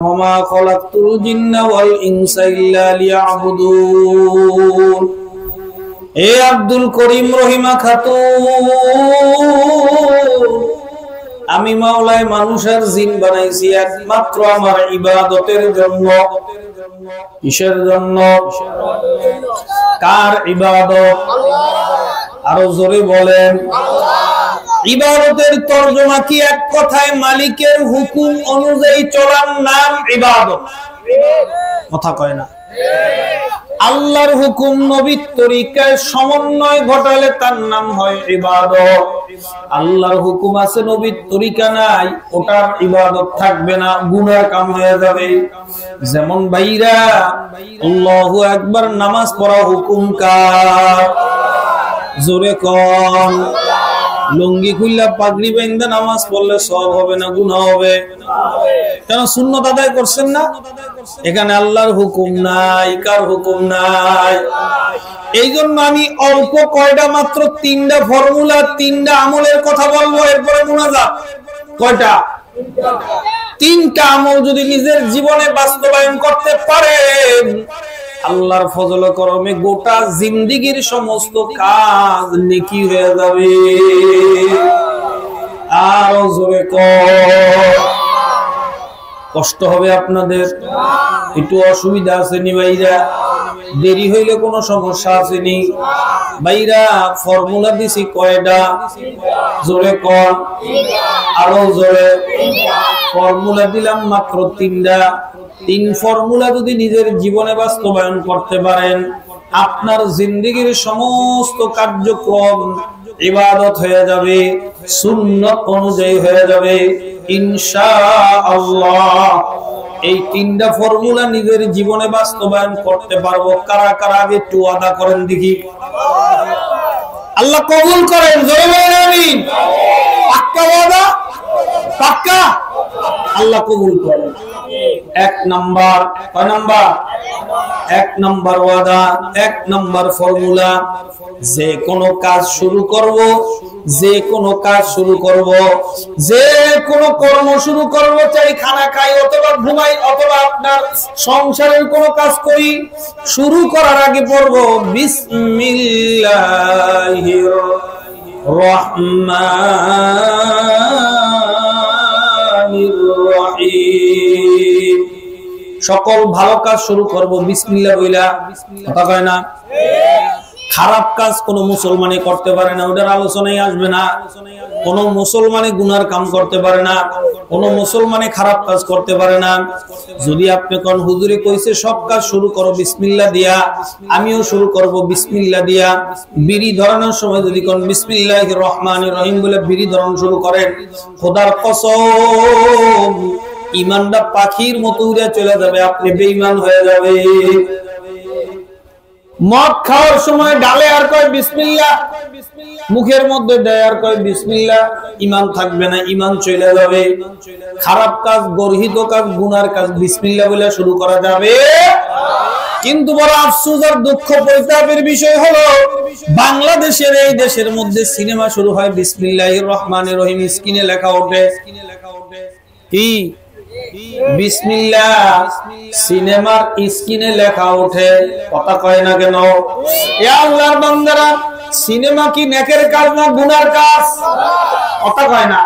وما خلقت الجن والإنس إلا ليعبدون এ আব্দুল করিম রহিমা খাতুন আমি মাওলায় মানুষের জিন বানাইছি একমাত্র আমার ইবাদতের জন্য। কিসের জন্য? কার ইবাদত? আরো জোরে বলেন। ইবাদতের তরজমা কি এক কথায় মালিকের হুকুম অনুযায়ী চলার নাম ইবাদত। কথা কয় না। আল্লাহর হুকুম নবীর তরিকায় সমন্বয় ঘটালে তার নাম হয় ইবাদত। আল্লাহর হুকুম আছে নবীর তরিকা নাই, ওটার ইবাদত থাকবে না, গুনাহ কাম হয়ে যাবে। যেমন ভাইরা আল্লাহু আকবার নামাজ পড়া হুকুম কার? জোরে কোন। লুঙ্গি খুললা পাগড়ি বেঁধে নামাজ পড়লে সওয়াব হবে না গুনাহ হবে? কেন সুন্নাত আদায় করছেন না? এখানে আল্লাহর হুকুম নাই, কার হুকুম নাই। এই জন্য আমি অল্প কয়টা মাত্র তিনটা ফর্মুলা, তিনটা আমলের কথা বলবো, এরপরে মুনাজাত। কয়টা? তিনটা আমল যদি নিজের জীবনে বাস্তবায়ন করতে পারেন, আল্লাহর ফজল করমে গোটা জিন্দেগীর সমস্ত কাজ নেকি হয়ে যাবে। আর জোরে কষ্ট হবে আপনাদের, একটু অসুবিধা আছে নি ভাইরা? দেরি হইলে কোনো সমস্যা আছে নি ভাইরা? ফর্মুলা দিছি কয়টা? জোরে কর। আরো জোরে। ফর্মুলা দিলাম মাত্র তিনটা। তিন ফর্মুলা যদি নিজের জীবনে বাস্তবায়ন করতে পারেন, আপনার জিন্দেগীর সমস্ত কার্যক্রম ইবাদত হয়ে যাবে, সুন্নাত অনুযায়ী হয়ে যাবে ইনশাআল্লাহ। এই তিনটা ফর্মুলা নিজের জীবনে বাস্তবায়ন করতে পারবো কারা কারা? আগে একটু ওয়াদা করেন দেখি। আল্লাহ কবুল করেন, জোরে বলেন আমিন। পাক্কা ওয়াদা? পাক্কা? আল্লাহ কবুল করেন। এক নাম্বার, কয় নাম্বার? এক নাম্বার ওয়াদা, এক নাম্বার ফর্মুলা। যে কোনো কাজ শুরু করব, যে কোনো কাজ শুরু করব, যে কোনো কর্ম শুরু করব, চাই খানা খাই অথবা ঘুমাই অথবা আপনার সংসারের কোনো কাজ করি, শুরু করার আগে পড়ব বিসমিল্লাহির রহমানির রহিম। সকল ভালো কাজ শুরু করব বিসমিল্লাহ বইলা। কথা কয় না? খারাপ কাজ কোন মুসলমানই করতে পারে না, ওটার আলোচনায় আসবে না। কোন মুসলমানে গুনার কাম করতে পারে না, কোন মুসলমানে খারাপ কাজ করতে পারে না। যদি আপনি কোন হুজুরে কইছে সব কাজ শুরু করো বিসমিল্লাহ দিয়া, আমিও শুরু করব বিসমিল্লাহ দিয়া। বিড়ি ধরানোর সময় যদি কোন বিসমিল্লাহির রহমানির রহিম বলে বিড়ি ধরানো শুরু করেন, খোদার কসম ঈমানটা পাখির মতো উড়ে চলে যাবে, আপনি বেঈমান হয়ে যাবে। মদ খাওয়ার সময় ডালে আর কয় বিসমিল্লাহ, মুখের মধ্যে দেয় আর কয় বিসমিল্লাহ, ঈমান থাকবে না, ঈমান চলে যাবে। খারাপ কাজ, গর্হিত কাজ, গুনার কাজ বিসমিল্লাহ বলে শুরু করা যাবে। কিন্তু বড় আফসোস আর দুঃখ পরিতাপের বিষয় হলো, বাংলাদেশের এই দেশের মধ্যে সিনেমা শুরু হয় বিসমিল্লাহির রহমানির রহিম, স্ক্রিনে লেখা ওঠে কি? বিসমিল্লাহ। সিনেমার স্ক্রিনে লেখা ওঠে, কথা কয় না কেন? এ আল্লাহর বান্দারা, সিনেমা কি নেকের কাজ না গুনার কাজ? কথা কয় না।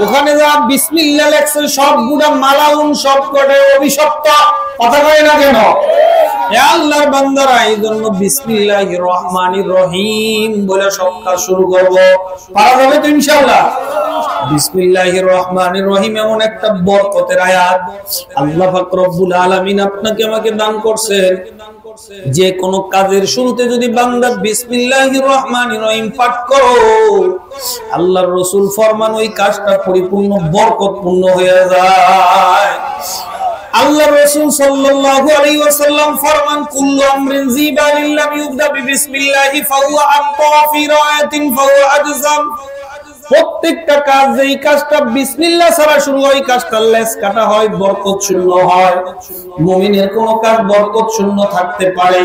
ওখানে যা বিসমিল্লাহ লেখছে সব গুনাহ মালাউন, সব কটে অভিশপ্ত। কথা কয় না কেন? এ আল্লাহর বান্দারা, এই জন্য বিসমিল্লাহির রহমানির রহিম বলে সব কাজ শুরু করব। পারা যাবে তো ইনশাআল্লাহ? বিসমিল্লাহির রহমানির রহিম এমন একটা বরকতের আয়াত আল্লাহ পাক রব্বুল আলামিন আপনাকে আমাকে দান করছেন। যে কোন কাজের শুরুতে যদি বান্দা বিসমিল্লাহির রহমানির রহিম পাঠ করো, আল্লাহর রাসূল ফরমান ওই কাজটা পরিপূর্ণ বরকতপূর্ণ হয়ে যায়। আল্লাহর রাসূল সাল্লাল্লাহু আলাইহি ওয়াসাল্লাম ফরমান কুল্লু আমরিন জিবালিন লাম ইউবদা বিসমিল্লাহি ফাহুয়া আনতা ফি রায়াতিন ফাহুয়া আজজাম। প্রত্যেকটা কাজ, যেই কাজটা বিসমিল্লাহ ছাড়া শুরু হয়, কাজটা লেস কাটা হয়, বরকত শূন্য হয়। মুমিনের কোন কাজ বরকত শূন্য থাকতে পারে?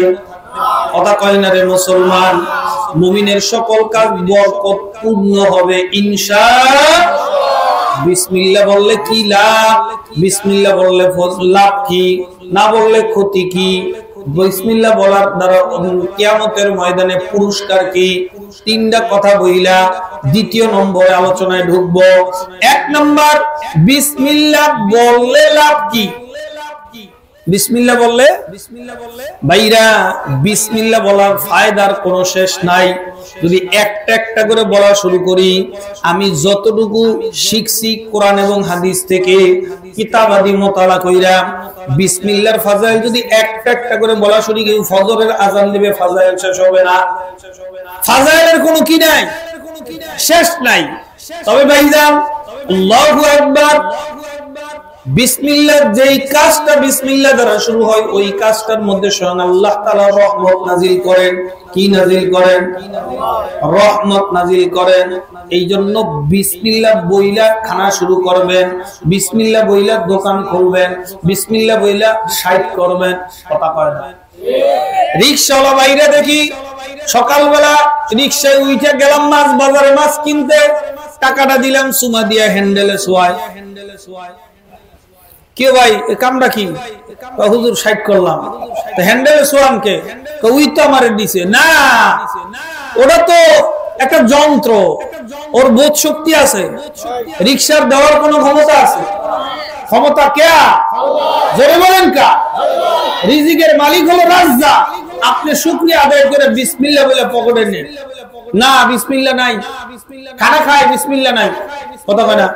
কথা কয় না রে মুসলমান। মুমিনের সকল কাজ বরকত পূর্ণ হবে ইনশাআল্লাহ। বিসমিল্লাহ বললে কি লাভ, বিসমিল্লাহ বললে লাভ কি, না বললে ক্ষতি কি, বিসমিল্লাহ বলার দ্বারা কিয়ামতের ময়দানে পুরস্কার কি, তিনটা কথা বইলা দ্বিতীয় নম্বরে আলোচনায় ঢুকবো। 1 নম্বর, বিসমিল্লাহ বললে লাভ কি? বিসমিল্লাহ বললে ভাইরা, বিসমিল্লাহ বলার ফায়দার কোনো শেষ নাই। যদি একটা একটা করে বলা শুরু করি, আমি যতটুকু শিখছি কোরআন এবং হাদিস থেকে কিতাবাদি মোতালা কইরা, বিসমিল্লাহর ফাজাইল যদি একটা একটা করে বলা শুরু করি, ফজরের আজান দিবে ফাজাইল শেষ হবে না। ফাজাইলের কোনো কি নাই, শেষ নাই। তবে ভাইজান, আল্লাহু আকবার, বিসমিল্লাহ যেই কাজটা বিসমিল্লাহ দ্বারা শুরু হয়, ওই কাজটার মধ্যে স্বয়ং আল্লাহ তাআলা রহমত নাজিল করেন। কি নাজিল করেন? রহমত নাজিল করেন। এই জন্য বিসমিল্লাহ বইলা খানা শুরু করবেন, বিসমিল্লাহ বইলা দোকান খুলবেন, বিসমিল্লাহ বইলা সাইড করবেন। কথা কয় না? রিকশাওয়ালা বাইরে দেখি সকালবেলা রিকশায় উঠে গেলাম মাছ বাজারে, মাছ কিনতে, টাকাটা দিলাম, সুমা দিয়া হ্যান্ডেলে শোয়ায়। কে ভাই এ কামটা কি? হুজুর সাইড করলাম। তো হ্যান্ডেলে শোয়ান কে? ওই তো আমারে দিছে। না, ওটা তো একটা যন্ত্র, ওর বোধ শক্তি আছে। রিকশার দেওয়ার কোনো ক্ষমতা আছে? ক্ষমতা কে? জোরে বলেন কা? রিজিকের মালিক হলো রাজ্জাক। আপনি শুকরিয়া আদায় করে বিসমিল্লাহ বলে পকেটে নেন। না, বিসমিল্লাহ নাই। খানা খায়, বিসমিল্লাহ নাই। কথা কয় না?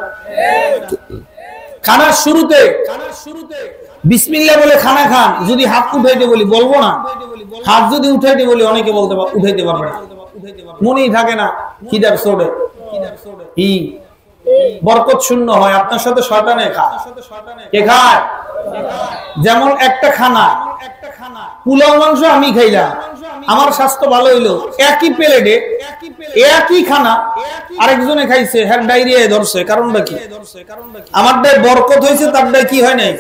খানার শুরুতে বিসমিল্লাহ বলে খানা খান। যদি হাত উঠাইতে বলি বলবো না, হাত যদি উঠাইতে বলি অনেকে বলতে উঠাইতে পারবে না, মনেই থাকে না। খিদার সোডে বরকত শূন্য হয়। আপনার সাথে শয়তানে খায়। কে খায়? যেমন একটা খানা, পোলাও মাংস আমি খাইলাম, আমার স্বাস্থ্য ভালো হইলো, একই প্লেটে একই খানা আরেকজনে খাইছে, হ্যাঁ ডায়রিয়া ধরছে। কারণটা কি? আমারটাই বরকত হয়েছে, তারটাই কি হয় নাই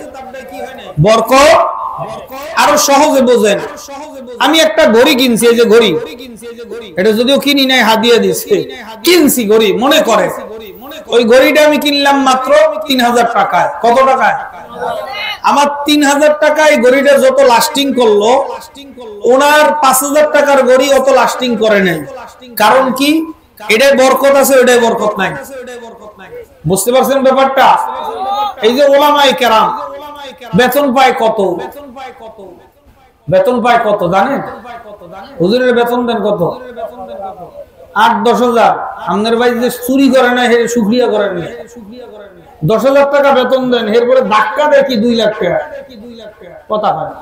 বরকত। আরো সহজে বোঝেন, আমি একটা ঘড়ি কিনছি, এই যে ঘড়ি, এটা যদিও কিনি নাই, হাদিয়া দিচ্ছে, কিনছি ঘড়ি মনে করে। ওই ঘড়িটা আমি কিনলাম মাত্র 3000 টাকায়। কত টাকায়? আমার 3000 টাকায় ঘড়িটা যত লাস্টিং করলো, ওনার 5000 টাকার ঘড়ি অত লাস্টিং করে নাই। কারণ কি? এটাই বরকত আছে, ওটাই বরকত নাই। বুঝতে পারছেন ব্যাপারটা? এই যে ওলামায়ে কেরাম বেতন পায় কত? বেতন পায় কত জানেন? হুজুরের বেতন দেন কত? 8-10 হাজার। আপনার ভাই যে চুরি করে না, হে শুকরিয়া করেন না। 10,000 টাকা বেতন দেন, এরপরে ধাক্কা দেয় কি 2 লাখ টাকা। কথা হয়?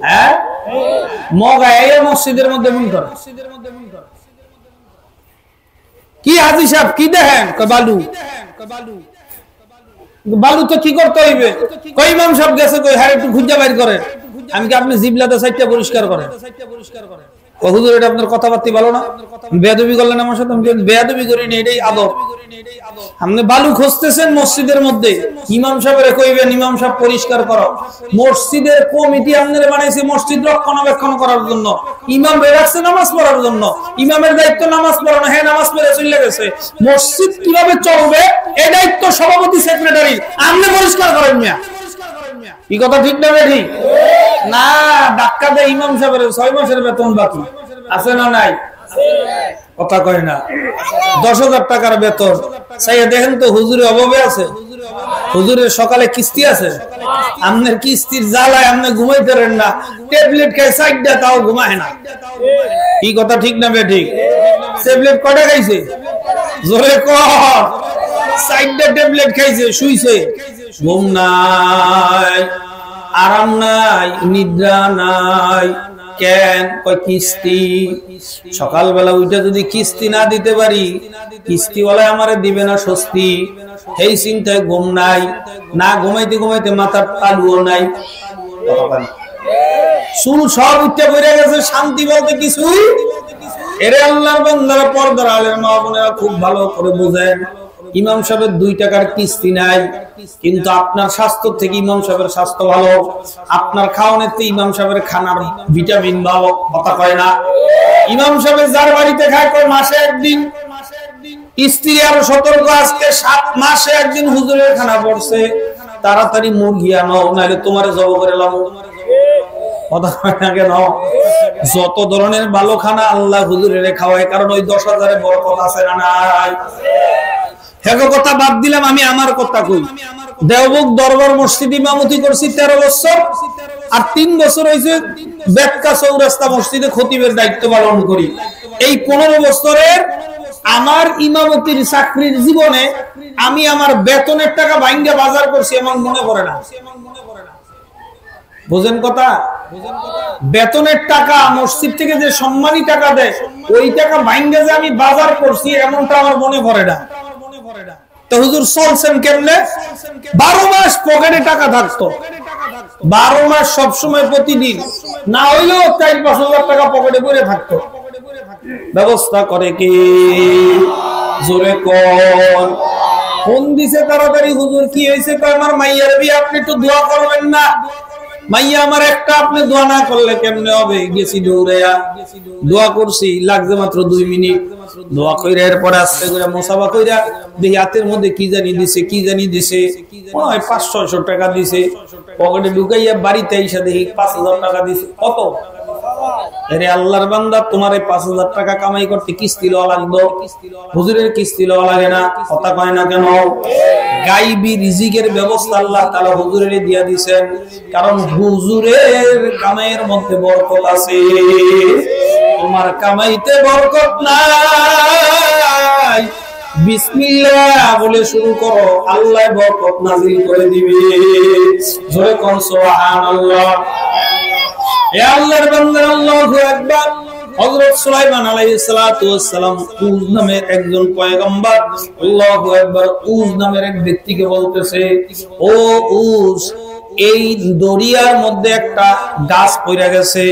হ্যাঁ, মগা এই মসজিদের মধ্যে মন করে কি? হাজি সাহেব কি দেখেন? বালু। বালু তো কি করতে হইবে? কই ইমাম সাহেব গেছে, কই হারে একটু খুঁজে বাইর করে। আমি কি আপনি জিবলাতে সাইডটা পরিষ্কার করেন? হুজুর এটা আপনার কথাবার্তা ভালো না, বেয়াদবি করলেন আমার সাথে। আমি বেয়াদবি করি না, এটাই আদব। আপনি বালু খুঁজতেছেন মসজিদের মধ্যে, ইমাম সাহেবের কইবেন ইমাম সাহেব পরিষ্কার করো। মসজিদের কমিটি আপনারা বানাইছে মসজিদ রক্ষণাবেক্ষণ করার জন্য, ইমাম বেরাচ্ছে নামাজ পড়ার জন্য। ইমামের দায়িত্ব নামাজ পড়ানো, হ্যাঁ নামাজ পড়ে চলে গেছে। মসজিদ কিভাবে চলবে এই দায়িত্ব সভাপতি সেক্রেটারি। আপনি পরিষ্কার করেন মিয়া। কি কথা ঠিক না? ঠিক না। ধাক্কা দেয় ইমাম সাহেবের 6 মাসের বেতন বাকি আছে না নাই? কথা কয় না। 10,000 টাকার বেতন চাইয়া দেখেন তো হুজুরের অভাবে আছে? হুজুরের সকালে কিস্তি আছে, আপনার কিস্তির জ্বালায় আপনি ঘুমাইতে পারেন না, ট্যাবলেট খাই সাইডটা, তাও ঘুমায় না। কি কথা ঠিক না? ঠিক। ট্যাবলেট কয়টা খাইছে? জোরে কর। সাইডটা ট্যাবলেট খাইছে, শুইছে, ঘুম নাই, আরাম নাই, নিদ্রা নাই। কেন? কয় কিস্তি। সকালবেলা উঠে যদি কিস্তি না দিতে পারি, কিস্তিওয়ালায় আমারে দিবে না স্বস্তি, এই চিন্তায় ঘুম নাই। না ঘুমাইতে ঘুমাইতে মাথার তালুও নাই, চুল সব উঠে পড়ে গেছে, শান্তি বলতে কিছুই। এরে আল্লাহর বান্দারা, পর্দার আলের মা বোনেরা খুব ভালো করে বুঝেন, ইমাম সাহেবের 2 টাকার কিস্তি নাই, কিন্তু আপনার স্বাস্থ্য থেকে ইমাম সাহেবের স্বাস্থ্য ভালো, আপনার খাওয়ানোর থেকে ইমাম সাহেবের খানার ভিটামিন ভালো। কথা কয় না? ইমাম সাহেব যার বাড়িতে খায় কয় মাসে 1 দিন, স্ত্রী আরো সতর্ক, আজকে 7 মাসে একদিন হুজুরের খানা পড়ছে, তাড়াতাড়ি মুরগি আনো, নাহলে তোমারে জব করে লামো। কথা হয় না কেন? যত ধরনের ভালো খানা আল্লাহ হুজুরের খাওয়ায়, কারণ ওই 10,000-এ বরকত আছে না নাই? হ্যাঁ, কথা বাদ দিলাম, আমি আমার কথা কই। দেওবন্দ দরবার মসজিদ ইমামতি করছি 13 বছর, আর 3 বছর হয়েছে বেতকা চৌরাস্তা মসজিদে খতিবের দায়িত্ব পালন করি। এই 15 বছরের আমার ইমামতির চাকরির জীবনে আমি আমার বেতনের টাকা ভাঙ্গা বাজার করছি এমন মনে পড়ে না। বুঝেন কথা? বেতনের টাকা মসজিদ থেকে যে সম্মানী টাকা দেয়, ওই টাকা ভাঙ্গা যে আমি বাজার করছি এমনটা আমার মনে পড়ে না। তো হুজুর চলছেন কেমনে? 12 মাস পকেটে টাকা থাকতো, 12 মাস সবসময় প্রতিদিন, না হইলেও 4-5 হাজার টাকা পকেটে পড়ে থাকতো। ব্যবস্থা করে কি? জোরে কোন? ফোন দিছে তাড়াতাড়ি, হুজুর কি হয়েছে? আমার মাইয়ার বিয়ে, আপনি একটু দোয়া করবেন না? মাইয়া আমার একটা, আপনি দোয়া না করলে কেমনে হবে? গেছি দৌড়াইয়া, দোয়া করছি, লাগছে মাত্র 2 মিনিট। দোয়া কইরা এরপর আস্তে করে মোসাফা কইরা দেখি হাতের মধ্যে কি জানি দিছে, 500-600 টাকা দিছে। পকেটে ঢুকাইয়া বাড়িতে এসে দেখি 5,000 টাকা দিছে। কত? আরে আল্লাহর বান্দা, তোমার এই 5,000 টাকা কামাই করতে কিস্তি লওয়া লাগতো, হুজুরের কিস্তি লওয়া লাগে না। কথা কয় না কেন? গাইবি রিজিকের ব্যবস্থা আল্লাহ তাআলা হুজুরের দিয়া দিবেন, কারণ হুজুরের কামাইয়ের মধ্যে বরকত আছে। তোমার কামাইতে বরকত নাই, বিসমিল্লাহ বলে শুরু করো, আল্লাহ বরকত নাযিল করে দিবে। জোরে কোন সুবহানাল্লাহ। এ আল্লাহর বান্দা, আল্লাহু আকবার। হযরত সুলাইমান আলাইহিস সালাতু ওয়াস সালাম উজ নামের একজন পয়গম্বর, আল্লাহু আকবার, উজ নামের এক ব্যক্তিকে বলতেছে, ও উজ, এই দরিয়ার মধ্যে একটা গাছ পড়ে গেছে,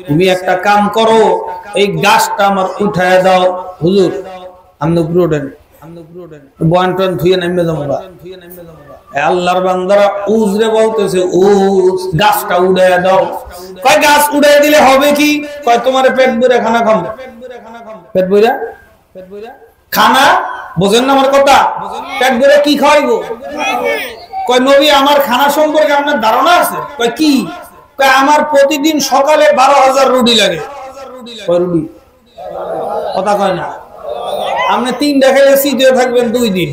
তুমি একটা কাম করো, এই গাছটা আমার উঠায় দাও। হুজুর আমনে উপরে ওঠেন, বয়ান-টয়ান ধুয়ে নামবে যাবো। আল্লাহর বান্দারা উজরে বলতেছে, উজ গাছটা উড়াইয়া দাও। কয় গাছ উড়াই দিলে হবে কি? কয় তোমার পেট ভরে খানা খাম। পেট ভরে খানা, বোঝেন না আমার কথা? পেট ভরে কি খাওয়াইবো? কয় নবী, আমার খানা সম্পর্কে আপনার ধারণা আছে? কয় কি? কয় আমার প্রতিদিন সকালে 12,000 রুটি লাগে। কয় রুটি? কথা কয় না। আপনি 3টা খেলে শীতে থাকবেন 2 দিন।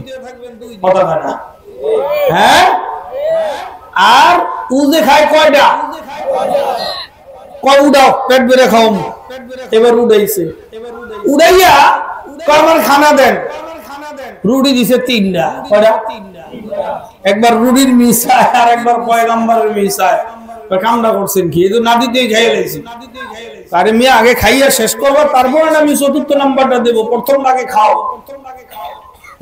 কথা কয় না। হ্যাঁ, আর উজে খায় কয়টা? কয় উড়াও, পেট ভরে খাও। এবার উড়াইছে, উড়াইয়া কয় আমার খানা দেন। রুটি দিছে 3টা। কয়টা? একবার রুটির মিশায় আর একবার পয়গম্বরের মিশায়। কামটা করছেন কি? এই তো না দিতেই খাইয়ে লাইছি। আরে মেয়ে, আগে খাইয়া শেষ করবো, তারপরে আমি 4র্থ নাম্বারটা দেবো, প্রথম আগে খাও।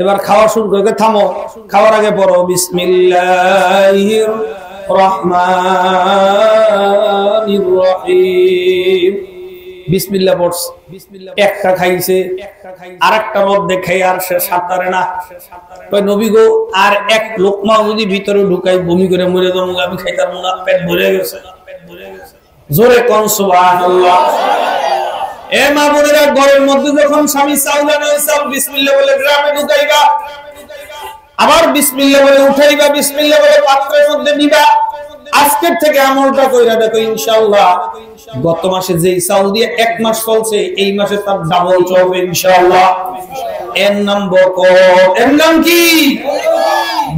এবার খাওয়া শুরু করে, থামো, খাওয়ার আগে পড়ো বিসমিল্লাহির রহমানির রহিম। বিসমিল্লাহ পড়ছে, একটা খাইছে, আরেকটার মধ্যে খাই আর সে সাঁতারে না। কয় নবী গো, আর এক লোকমা যদি ভিতরে ঢুকাই বমি করে মরে যাবো, আমি খাইতাম না, পেট ভরে গেছে। জোরে কোন সুবহানাল্লাহ। এ মা বোনেরা, ঘরের মধ্যে যখন স্বামী চাউল আনে, চাউল বিসমিল্লাহ বলে গ্রামে ঢুকাইবা, আবার বিসমিল্লাহ বলে উঠাইবা, বিসমিল্লাহ বলে পাত্রের মধ্যে নিবা। আজকের থেকে আমলটা কইরা দেখো, ইনশাআল্লাহ গত মাসে যেই চাউল দিয়ে 1 মাস চলছে, এই মাসে তার ডাবল চলবে ইনশাআল্লাহ। এর নাম বরকত। এর নাম কি?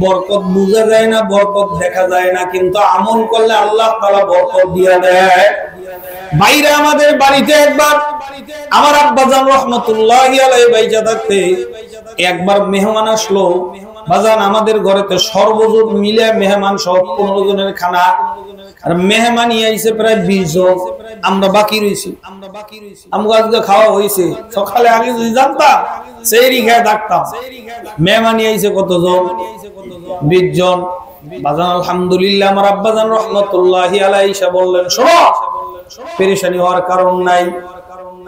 বরকত বোঝা যায় না, বরকত দেখা যায় না, কিন্তু আমল করলে আল্লাহ তাআলা বরকত দিয়া দেয়। বাইরে আমাদের বাড়িতে একবার আমার আব্বাজান রহমাতুল্লাহি আলাইহি বাইজা থাকতে একবার মেহমান আসলো। বাজান আমাদের ঘরেতে সর্বজন মিলে মেহমান সহ 15 জনের খানা, আর মেহমানি আইছে প্রায় 20 জন। আমরা বাকি রইছি, আমগো আজকে খাওয়া হইছে। সকালে আগে যদি জানতাম সেহরি খেয়ে থাকতাম। মেহমানি আইছে কতজন? 20 জন। বাজান আলহামদুলিল্লাহ, আমার আব্বাজান রহমাতুল্লাহি আলাইহি বললেন, শোনো, পেরেশানি হওয়ার কারণ নাই।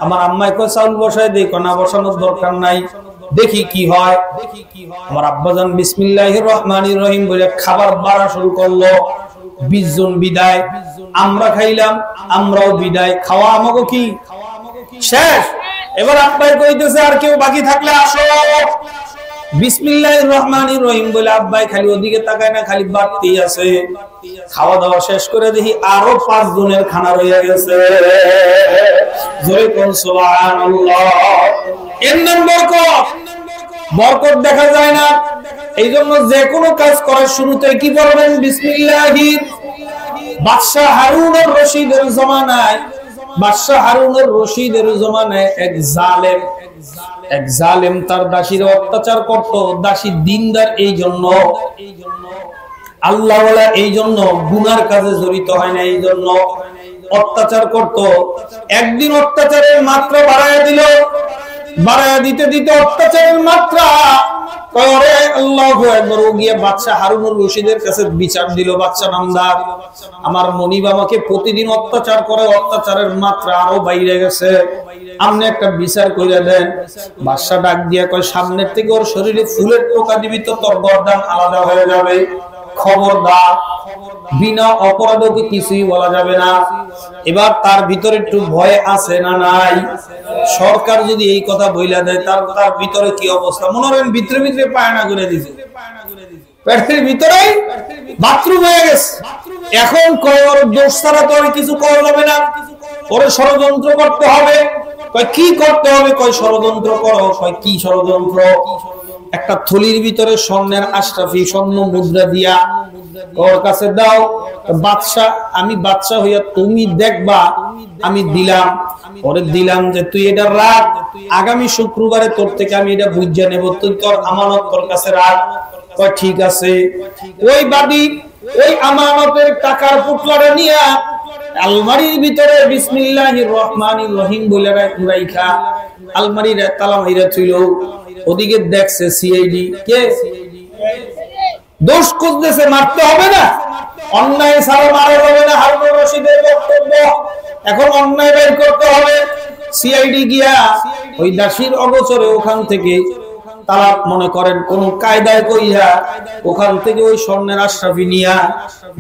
আমার আম্মাই কয় চাউল বসায় দেই, না বসানোর দরকার নাই, দেখি কি হয়। আমার আব্বাজান বিসমিল্লাহির রহমানির রহিম বলে খাবার বাড়া শুরু করলো। 20 জন বিদায়, আমরা খাইলাম, আমরাও বিদায়। খাওয়া আমাকে কি শেষ? এবার আব্বাই কইতেছে আর কেউ বাকি থাকলে আসো। বিসমিল্লাহির রহমানির রহিম বলে আব্বাই খালি ওদিকে তাকায় না, খালি বাড়তি আছে। খাওয়া দাওয়া শেষ করে দেখি আরো 5 জনের খানা রয়ে গেছে। জোরে কোন সুবহানাল্লাহ। এর নাম বরকত। বরকত দেখা যায় না, এই জন্য যে কোনো কাজ করার শুরুতে কি বলবেন? বিসমিল্লাহি। বাদশা হারুনুর রশিদের জমানায়, বাদশা হারুনুর রশিদের জমানায় এক জালেম তার দাসীর অত্যাচার করত। দাসী দিনদার, এই জন্য আল্লাহওয়ালা, এই জন্য গুনার কাজে জড়িত হয় না, এই জন্য অত্যাচার করত। একদিন অত্যাচারের মাত্রা বাড়ায় দিল। বাড়ায় দিতে দিতে অত্যাচারের মাত্রা বাদশা হারুনুর রশিদের কাছে বিচার দিল। বাদশা নামদার, আমার মনিব আমাকে প্রতিদিন অত্যাচার করে, অত্যাচারের মাত্রা আরো বাইরে গেছে, আপনি একটা বিচার করে দেন। বাদশা ডাক দিয়া কয়, সামনের থেকে ওর শরীরে ফুলের টোকা দিবি তো তোর গর্দান আলাদা হয়ে যাবে। খবরদার, বিনা অপরাধে কিছুই বলা যাবে না। এবার তার ভিতরে একটু ভয় আছে না নাই? সরকার যদি এই কথা বইলা দেয়, তার ভিতরে কি অবস্থা? মনে করেন ভিতরে ভিতরে পায়না করে দিছে, পেটের ভিতরে বাথরুম হয়ে গেছে। এখন কয় ওর দোষ ছাড়া তো আর কিছু করা যাবে না, ওরে ষড়যন্ত্র করতে হবে। কয় কি করতে হবে? কয় ষড়যন্ত্র করো। কয় কি ষড়যন্ত্র? একটা থলির ভিতরে স্বর্ণের আশরাফি, স্বর্ণ মুদ্রা দিয়া ওর কাছে দাও। বাদশা, আমি বাদশা হইয়া তুমি দেখবা, আমি দিলাম, ওরে দিলাম যে তুই এটা রাখ, আগামী শুক্রবারে তোর থেকে আমি এটা বুঝিয়ে নেব, তুই তোর আমানত তোর কাছে রাখ। কয় ঠিক আছে। ওই বাদী ওই আমানতের টাকার পুটলাটা নিয়া আলমারির ভিতরে বিসমিল্লাহির রহমানির রহিম বলে রাইখা আলমারির তালা মাইরা ছিল। ওদিকে দেখছে সিআইডি, কে দোষ খুঁজতেছে, মারতে হবে না, অন্যায় ছাড়া মারা যাবে না। হারুনুর রশিদের বক্তব্য, এখন অন্যায় বের করতে হবে। সিআইডি গিয়া ওই দাসীর অগোচরে ওখান থেকে তারা মনে করেন কোন কায়দায় কইরা ওখান থেকে ওই স্বর্ণের আশরাফি নিয়া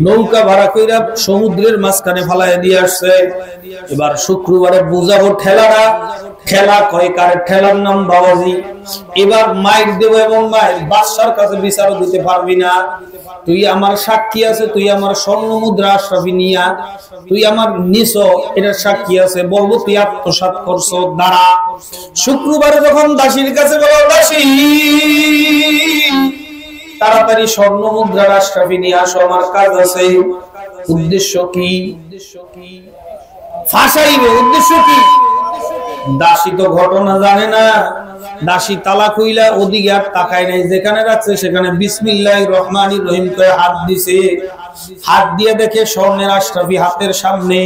নৌকা ভাড়া কইরা সমুদ্রের মাঝখানে ফালাইয়া দিয়ে আসছে। এবার শুক্রবারে বুঝাবো ঠেলারা, ঠেলা কয় কারে? ঠেলার নাম বাবাজি। এবার মাইক দেব এবং মাইক বাদশার কাছে বিচারও দিতে পারবি না। তুই আমার সাক্ষী আছে, তুই আমার স্বর্ণ মুদ্রা আশরাফি নিয়া তুই আমার নিছ, এটা সাক্ষী আছে, বলবো তুই আত্মসাৎ করছো, দাঁড়া। শুক্রবারে যখন দাসীর কাছে বলো, দাসী তাড়াতাড়ি স্বর্ণ মুদ্রার আশরাফি নিয়ে আসো, আমার কাজ আছে। উদ্দেশ্য কি? ফাঁসাইবে। উদ্দেশ্য কি? দাসী তো ঘটনা জানে না। দাসী তালা খুইলা ওদিকে আর তাকায় নাই, যেখানে রাখছে সেখানে বিসমিল্লাহির রহমানির রহিম করে হাত দিছে। হাত দিয়ে দেখে স্বর্ণের আশরাফি হাতের সামনে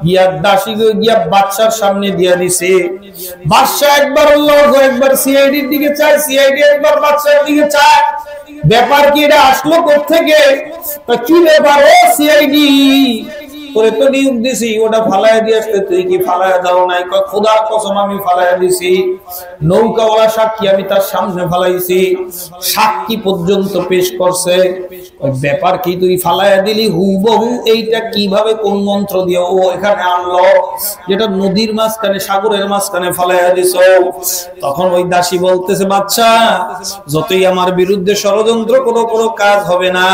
গিয়া দাসী গিয়া বাদশার সামনে দিয়া দিছে। বাদশা একবার আল্লাহু একবার সিআইডির দিকে চায়, সিআইডি একবার বাদশার দিকে চায়। ব্যাপার কি? এটা আসলো কোত্থেকে? কি ব্যাপার? ও সিআইডি, তোরে তো নিয়োগ দিছি, ওটা ফালাইয়া দিয়ে আসতে, তুই কি ফালাইয়া দাও নাই? খোদার কসম আমি ফালাইয়া দিছি, নৌকাওয়ালা সাক্ষী আমি তার সামনে ফালাইছি, সাক্ষী পর্যন্ত পেশ করছে। ব্যাপার কি? তুই ফালাইয়া দিলি হুবহু। এইটা কিভাবে, কোন মন্ত্র দিয়ে ও এখানে আনলো, যেটা নদীর মাঝখানে, সাগরের মাঝখানে ফালাইয়া দিছ? তখন ওই দাসী বলতেছে, বাচ্চা যতই আমার বিরুদ্ধে ষড়যন্ত্র কোনো কাজ হবে না,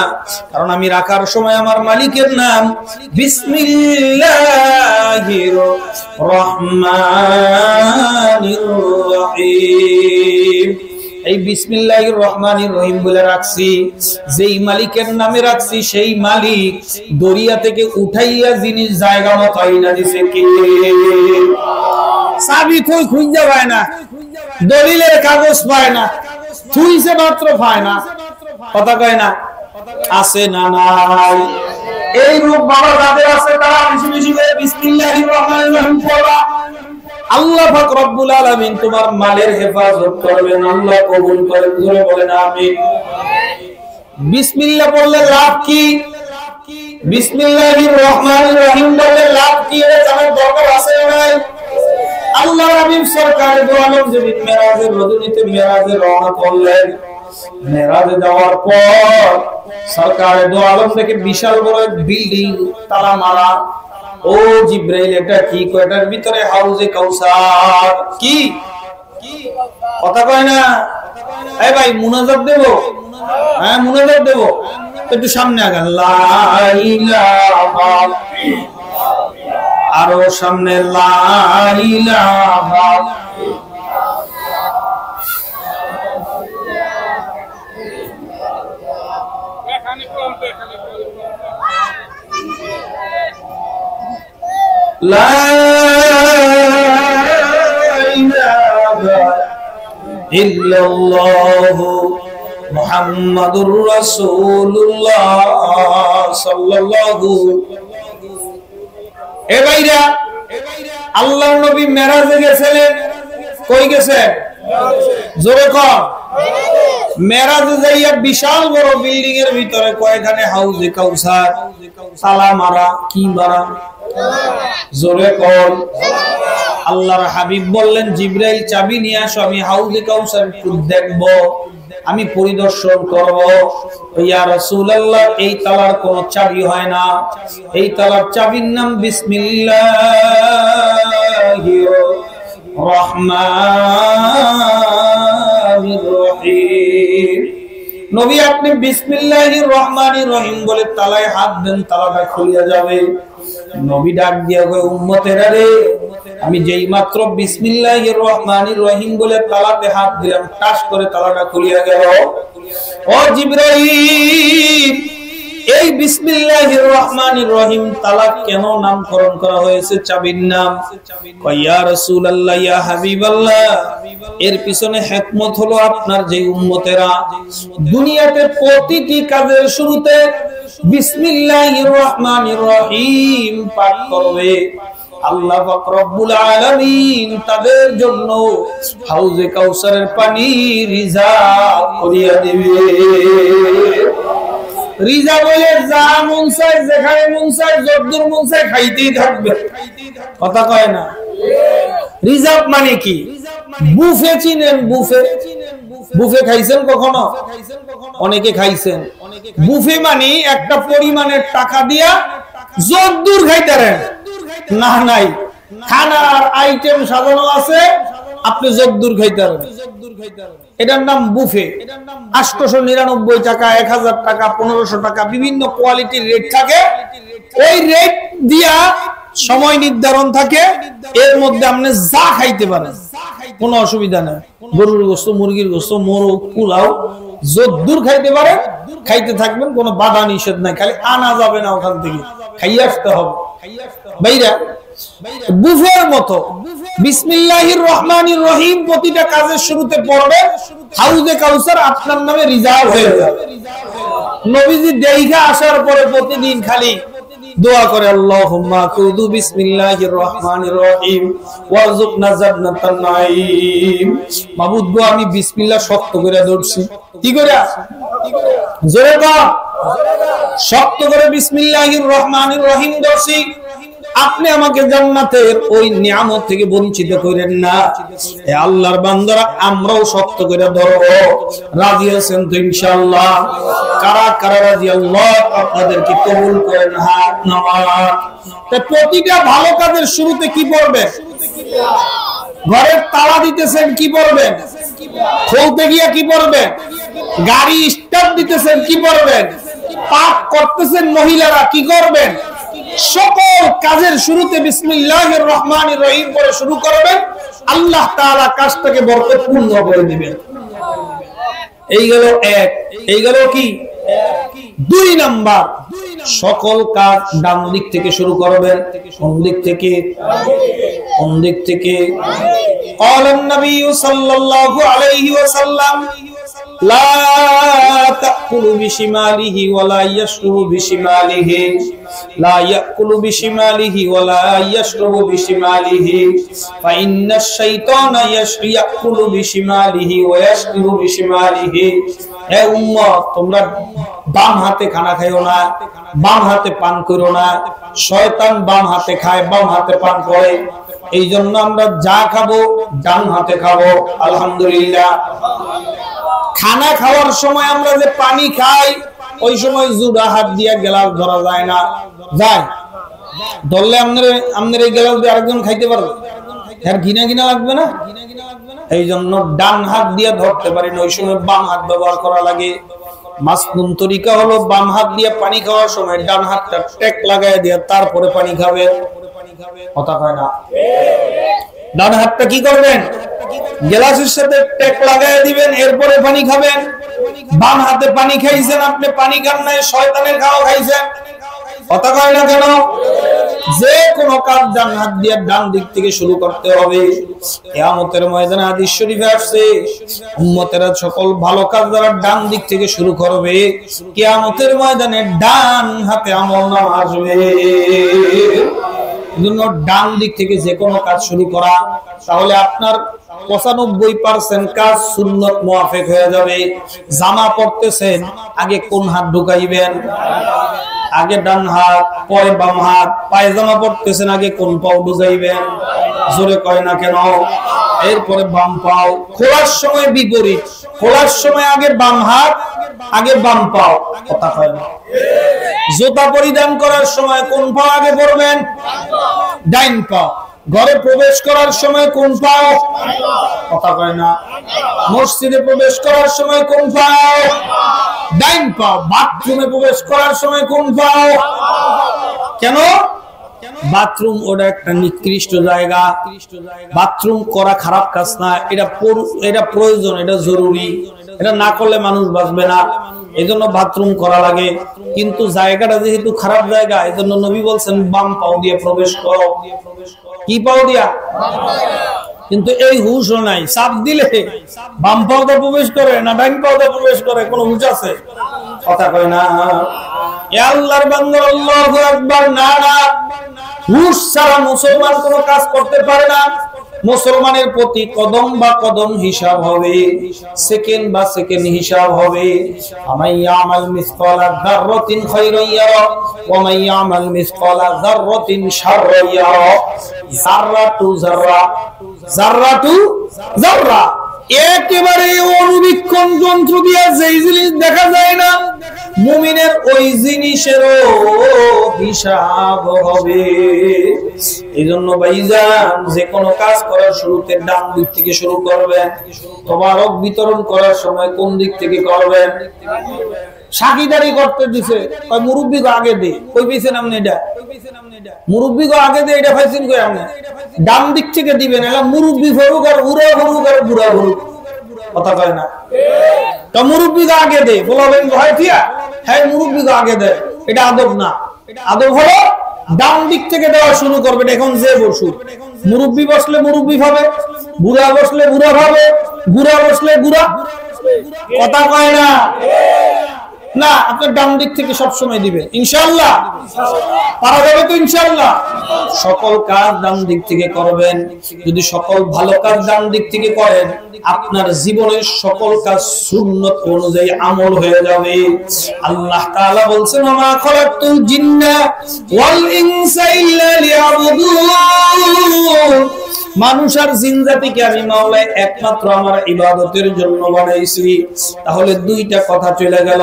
কারণ আমি রাখার সময় আমার মালিকের নাম বিসমিল্লাহির রহমানির রহিম। এই বিসমিল্লাহির রহমানির রহিম বলে রাখছি। যেই মালিকের নামে রাখছি সেই মালিক দরিয়া থেকে উঠাইয়া জিনিস জায়গা মতো আইনা দিছে। কে? চাবি কই খুঁজে পায় না, দলিলের কাগজ পায় না, থুইছে মাত্র পায় না। কথা কয় না? আছে না নাই? এই রূপ বাবা যাদের আছে তারা বেশি বেশি করে বিসমিল্লাহির রহমানির রহিম পড়া। আল্লাহ পাক রব্বুল আলামিন তোমার মালের হেফাজত করবেন, আল্লাহ কবুল করেন। জোরে বলেন আমিন। বিসমিল্লাহ পড়লে লাভ কি? বিসমিল্লাহির রহমানির রহিম বললে লাভ কি? এটা জানার দরকার আছে না নাই? আল্লাহ হাবিব সরকার দো আলম যেদিন মেরাজের রজনীতে মেরাজে রওনা করলেন, মেরাজে যাওয়ার পর সরকার দো আলম থেকে বিশাল বড় বিল্ডিং তালা মারা, ও জিব্রাইল এটা কি? কয়টার ভিতরে হাউজে কাউসার। কি কথা কয় না? এই ভাই মুনাজাত দেব? হ্যাঁ মুনাজাত দেব, একটু সামনে আগান। লা ইলাহা, আরো সামনে। লা ইলাহা, লা ইলাহা ইল্লাল্লাহু মুহাম্মাদুর রাসূলুল্লাহ সাল্লাল্লাহু। এ ভাইরা, আল্লাহর নবী মেরাজে গেছিলেন। কই গেছেন? জোরে কর। মেরাজে যাইয়া বিশাল বড় বিল্ডিং এর ভিতরে কয়খানে হাউজে কাউসার, তালা মারা। কি মারা? জোরে কর। আল্লাহর হাবিব বললেন, জিব্রাইল চাবি নিয়ে আসো, আমি হাউজে কাউসার একটু দেখব, আমি পরিদর্শন করব। ইয়া রাসূলুল্লাহ, এই তালার কোনো চাবি হয় না। এই তালার চাবির নাম বিসমিল্লাহির রহমানির রহিম। নবী আপনি বিসমিল্লাহির রহমানির রহিম বলে তালায় হাত দেন, তালাটা খুলে যাবে। নবী ডাক দিয়া কয়, উম্মতেরা রে, আমি যেই মাত্র বিসমিল্লাহির রহমানির রহিম বলে তালাতে হাত দিলাম, টাস করে তালাটা খুলিয়া গেল। ও জিবরাইল, এই বিসমিল্লাহির রহমানির রহিম তালা কেন নামকরণ করা হয়েছে? চাবির নাম। কয়, ইয়া রাসূলুল্লাহ, ইয়া হাবিবাল্লাহ, এর পিছনে হিকমত হলো আপনার যে উম্মতেরা দুনিয়াতে প্রতিটি কাজের শুরুতে বিসমিল্লাহির রহমানির রহিম পাঠ করবে, আল্লাহ পাক রব্বুল আলামিন তাদের জন্য হাউজে কাউসারের পানি রিজার্ভ করিয়া দিবে। রিজা বলে যা মন চায়, যেখানে মন চায়, যতদূর মন চায় খাইতেই থাকবে। কথা কয় না? রিজার্ভ মানে কি? বুফে চিনেন? বুফে, বুফে খাইছেন কখনো? অনেকে খাইছেন। বুফে মানে একটা পরিমাণের টাকা দিয়া যতদূর খাইতারেন। না নাই, খানার আইটেম সাজানো আছে, আপনি যতদূর খাইতারেন। এটার নাম বুফে। 899 টাকা, 1000 টাকা, 1500 টাকা, বিভিন্ন কোয়ালিটির রেট থাকে। ওই রেট দিয়া সময় নির্ধারণ থাকে, এর মধ্যে আপনি যা খাইতে পারেন, কোনো অসুবিধা নেই। গরুর গোশত, মুরগির গোশত, মোরগ, পোলাও, যতদূর খাইতে পারে খাইতে থাকবেন, কোনো বাধা নিষেধ নাই। খালি আনা যাবে না, ওখান থেকে খাইয়ে আসতে হবে। ভাইরা, বুফের মতো বিসমিল্লাহির রহমানির রহিম প্রতিটা কাজের শুরুতে পড়বে, হাউজে কাউসার আপনার নামে রিজার্ভ হয়ে যাবে। নবীজি দেইখা আসার পরে প্রতিদিন খালি দোয়া করে, আল্লাহুম্মা কুদু বিসমিল্লাহির রহমানির রহিম ওয়ারযুকনা জান্নাতান নাঈম। মাবুদ গো, আমি বিসমিল্লাহ শক্ত করে ধরছি। কি করে? জোরে বল। শক্ত করে বিসমিল্লাহির রহমানির রহিম ধরছি। আপনি আমাকে জান্নাতের ওই নিয়ামত থেকে বঞ্চিত করেন না। এ আল্লাহর বান্দারা, আমরাও শক্ত করে ধরবো। রাজি আছেন তো ইনশাআল্লাহ? কারা কারা রাজি? আল্লাহ আপনাদেরকে কবুল করেন। হাত নামান। প্রতিটা ভালো কাজের শুরুতে কি পড়বেন? ঘরের তালা দিতেছেন, কি পড়বেন? খুলতে গিয়ে কি পড়বেন? গাড়ি স্টার্ট দিতেছেন, কি পড়বেন? পাক করতেছেন মহিলারা, কি করবেন? সকল কাজের শুরুতে বিসমিল্লাহির রহমানির রহিম বলে শুরু করবেন, আল্লাহ তাআলা কাজটাকে বরকতপূর্ণ করে দিবেন। এই গেল এক। এই গেল কি? 2 নাম্বার, সকল কাজ ডান দিক থেকে শুরু করবেন। কোন দিক থেকে? কোন দিক থেকে? ক্বালান নবী সাল্লাল্লাহু আলাইহি ওয়াসাল্লাম, লা তাকুলু বিশিমালিহি ওয়ালা ইয়াশরু বিশিমালিহি, লা ইয়াকুলু বিশিমালিহি ওয়ালা ইয়াশরু বিশিমালিহি, ফাইন্নাশ শাইতানা ইয়াকুলু বিশিমালিহি ওয়া ইয়াশরু বিশিমালিহি। হে উম্মত, তোমরা বাম হাতে খানা খাইও না, বাম হাতে পান করো না। শয়তান বাম হাতে খায়, বাম হাতে পান করে। এই জন্য আমরা যা খাবো ডান হাতে খাবো। আলহামদুলিল্লাহ। খানা খাওয়ার সময় আমরা যে পানি খাই, ওই সময় জুড়া হাত দিয়া গ্লাস ধরা যায় না। যায়? ধরলে আপনার এই গ্লাস দিয়ে আরেকজন খাইতে পারবে, আর ঘিনা ঘিনা লাগবে না? এই জন্য ডান হাত দিয়ে ধরতে পারেন, ওই সময় বাম হাত ব্যবহার করা লাগে। মাসনুন তরিকা হলো বাম হাত দিয়ে পানি খাওয়ার সময় ডান হাতটা টেক লাগায় দিয়ে তারপরে পানি খাবেন। কথা হয় না? ডান হাতটা কি করবেন? গ্লাসের সাথে টেক লাগায় দিবেন, এরপরে পানি খাবেন। বাম হাতে পানি খাইছেন আপনি, পানি খান নাই, শয়তানের খাওয়া খাইছেন। কথা কয় না কেন? যে কোনো কাজ ডান হাত দিয়ে ডান দিক থেকে শুরু করতে হবে। কিয়ামতের ময়দানে হাদিস শরীফে আসছে, উম্মতেরা সকল ভালো কাজ যারা ডান দিক থেকে শুরু করবে, কিয়ামতের ময়দানে ডান হাতে আমলনামা আসবে। এজন্য ডান দিক থেকে যে কোনো কাজ শুরু করা, তাহলে আপনার 95% কাজ সুন্নত মুআফিক হয়ে যাবে। জামা পরতেছেন, আগে কোন হাত ঢুকাইবেন? আগে ডান হাত, পরে বাম হাত। পায়জামা পরতেছেন, আগে কোন পাও ঢুকাইবেন? জোরে কয় না কেন? এরপরে বাম পাও। খোলার সময় বিপরীত, খোলার সময় আগে বাম হাত, আগে বাম পাও। কথা কয় না? জুতা পরিধান করার সময় কোন পা আগে পরবেন? ডাইন পা। ঘরে প্রবেশ করার সময় কোন পাও? কথা কয় না? মসজিদে প্রবেশ করার সময় কোন পাও? ডাইন পাও। বাথরুমে প্রবেশ করার সময় কোন পাও? কেন? বাথরুম ওটা একটা নিকৃষ্ট জায়গা। বাথরুম করা খারাপ কাজ না, এটা প্রয়োজন, এটা জরুরি। এটা না করলে মানুষ বাঁচবে না, এজন্য বাথরুম করা লাগে। কিন্তু জায়গাটা যেহেতু খারাপ জায়গা, এজন্য নবী বলছেন বাম পাও দিয়ে প্রবেশ করো। কি পাও দিয়া? কিন্তু এই হুশও নাই, চাপ দিলে বাম পাও দিয়ে প্রবেশ করে না ডান পাও দিয়ে প্রবেশ করে, কোন হুশ আছে? কথা কয় না? এ আল্লাহর বান্দা, আল্লাহু আকবার। না না, হুশ ছাড়া মুসলমান কোনো কাজ করতে পারে না। মুসলমানের প্রতি কদম বা কদম হিসাব হবে, সেকেন্ড বা সেকেন্ড হিসাব হবে। আমাইয়ামাল মিসকালা যাররাতিন খায়রান ইয়ারা ওয়া মাইয়ামাল মিসকালা যাররাতিন শাররান ইয়ারা। যাররাতু যাররা, যাররাতু যাররা, একেবারে অনুবীক্ষণ যন্ত্র দিয়ে যেই জিনিস দেখা যায় না, মুমিনের ওই জিনিসেরও হিসাব হবে। এইজন্য ভাইজান, যে কোনো কাজ করার শুরুতে ডান দিক থেকে শুরু করবেন। তবারক বিতরণ করার সময় কোন দিক থেকে করবেন? সাকিদারি করতে দিছে, কয় মুরব্বি গো আগে দে। কই পেছেন আপনি এটা? মুরব্বি গো আগে দে, এটা পাইছেন কই আপনি? ডান দিক থেকে দিবেন। এলা মুরব্বি ফরুক আর উড়া ফরুক আর বুড়া ফরুক। কথা কয় না? তো মুরব্বি গো আগে দে বলবেন ভয় থিয়া, হ্যাঁ মুরব্বি গো আগে দে। এটা আদব না। আদব হলো ডান দিক থেকে দেওয়া শুরু করবেন। এখন যে বসুক, মুরব্বি বসলে মুরব্বি ভাবে, বুড়া বসলে বুড়া ভাবে, বুড়া বসলে বুড়া। কথা কয় না? না, আপনার ডান দিক থেকে সবসময় দিবেন, ইনশাআল্লাহ। পারা যাবে তো ইনশাআল্লাহ? সকল কাজ ডান দিক থেকে করবেন। যদি সকল ভালো কাজ ডান দিক থেকে করেন, আপনার জীবনের সকল কাজ সুন্নত অনুযায়ী আমল হয়ে যাবে। আল্লাহ তাআলা বলছেন, মা খালাকতুল জিন্না ওয়াল ইনসা ইল্লা লিয়াবুদুন। মানুষ আর জিন জাতিকে আমি মাওলা একমাত্র আমার ইবাদতের জন্য বানাইছি। তাহলে দুইটা কথা চলে গেল।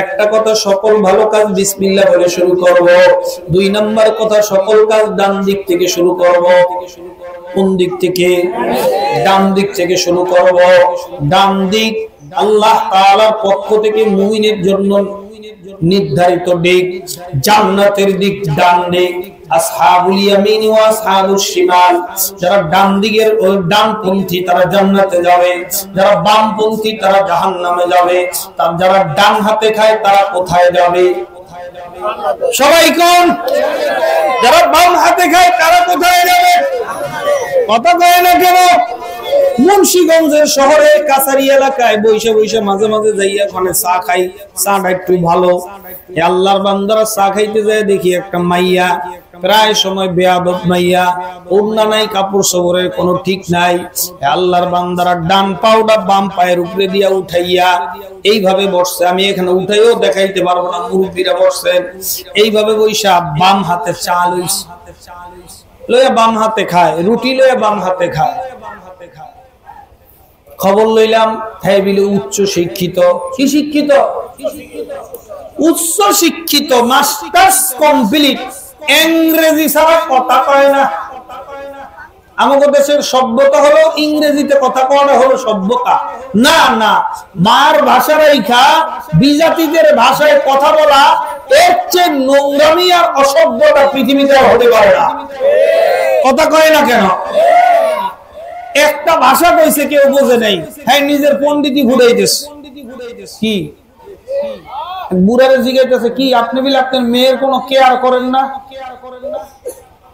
একটা কথা, সকল ভালো কাজ বিসমিল্লাহ বলে শুরু করব। দুই নাম্বার কথা, সকল কাজ ডান দিক থেকে শুরু করব। কোন দিক থেকে? ডান দিক থেকে শুরু করব। ডান দিক আল্লাহ তাআলার পক্ষ থেকে মুমিনের জন্য নির্ধারিত দিক, জান্নাতের দিক ডান দিক। আসহাবুল ইয়ামিন ওয়া আসহাবুশ শিমাল, যারা ডান দিকের ওই ডানপন্থী তারা জান্নাতে যাবে, যারা বামপন্থী তারা জাহান্নামে যাবে। তার যারা ডান হাতে খায় তারা কোথায় যাবে? সবাই কোন? যারা বাম হাতে খায় তারা কোথায় যাবে? কথা কয় না কেন? মুন্সিগঞ্জের শহরের কাছারি এলাকায় বৈশা বৈশা মাঝে মাঝে যাইয়া ওখানে চা খাই। চাটা একটু ভালো। আল্লাহর বান্দারা চা খাইতে যায়, দেখি একটা মাইয়া, প্রায় সময় বেয়াদব মাইয়া, ওড়না নাই, কাপড় সবরের কোনো ঠিক নাই। আল্লাহর বান্দারা ডান পাউডা বাম পায়ের উপরে দিয়া উঠাইয়া এইভাবে বসছে। আমি এখানে উঠাইও দেখাইতে পারবো না, মুরব্বীরা বসছেন এইভাবে বৈশা, বাম হাতে চা লইয়া বাম হাতে খায়, রুটি লইয়া বাম হাতে খায়। খবর লইলাম, হ্যাঁ বিলে উচ্চ শিক্ষিত। কি শিক্ষিত? উচ্চ শিক্ষিত, মাস্টার্স কমপ্লিট। ইংরেজি ছাড়া কথা কয় না। আমাদের দেশের সভ্যতা হলো ইংরেজিতে কথা কওয়া হলো সভ্যতা। না না, মার ভাষা রাইখা বিজাতিদের ভাষায় কথা বলা এর চেয়ে নোংরামি আর অসভ্যতা পৃথিবীতে হতে পারে না। কথা কয় না কেন? একটা ভাষা কইছে কেউ বোঝে নাই, হ্যাঁ নিজের পণ্ডিতি ঘুরাইতেছে। কি বুড়ারে জিগাইতেছে কি আপনি বলে আপনার মেয়ের কোনো কেয়ার করেন না?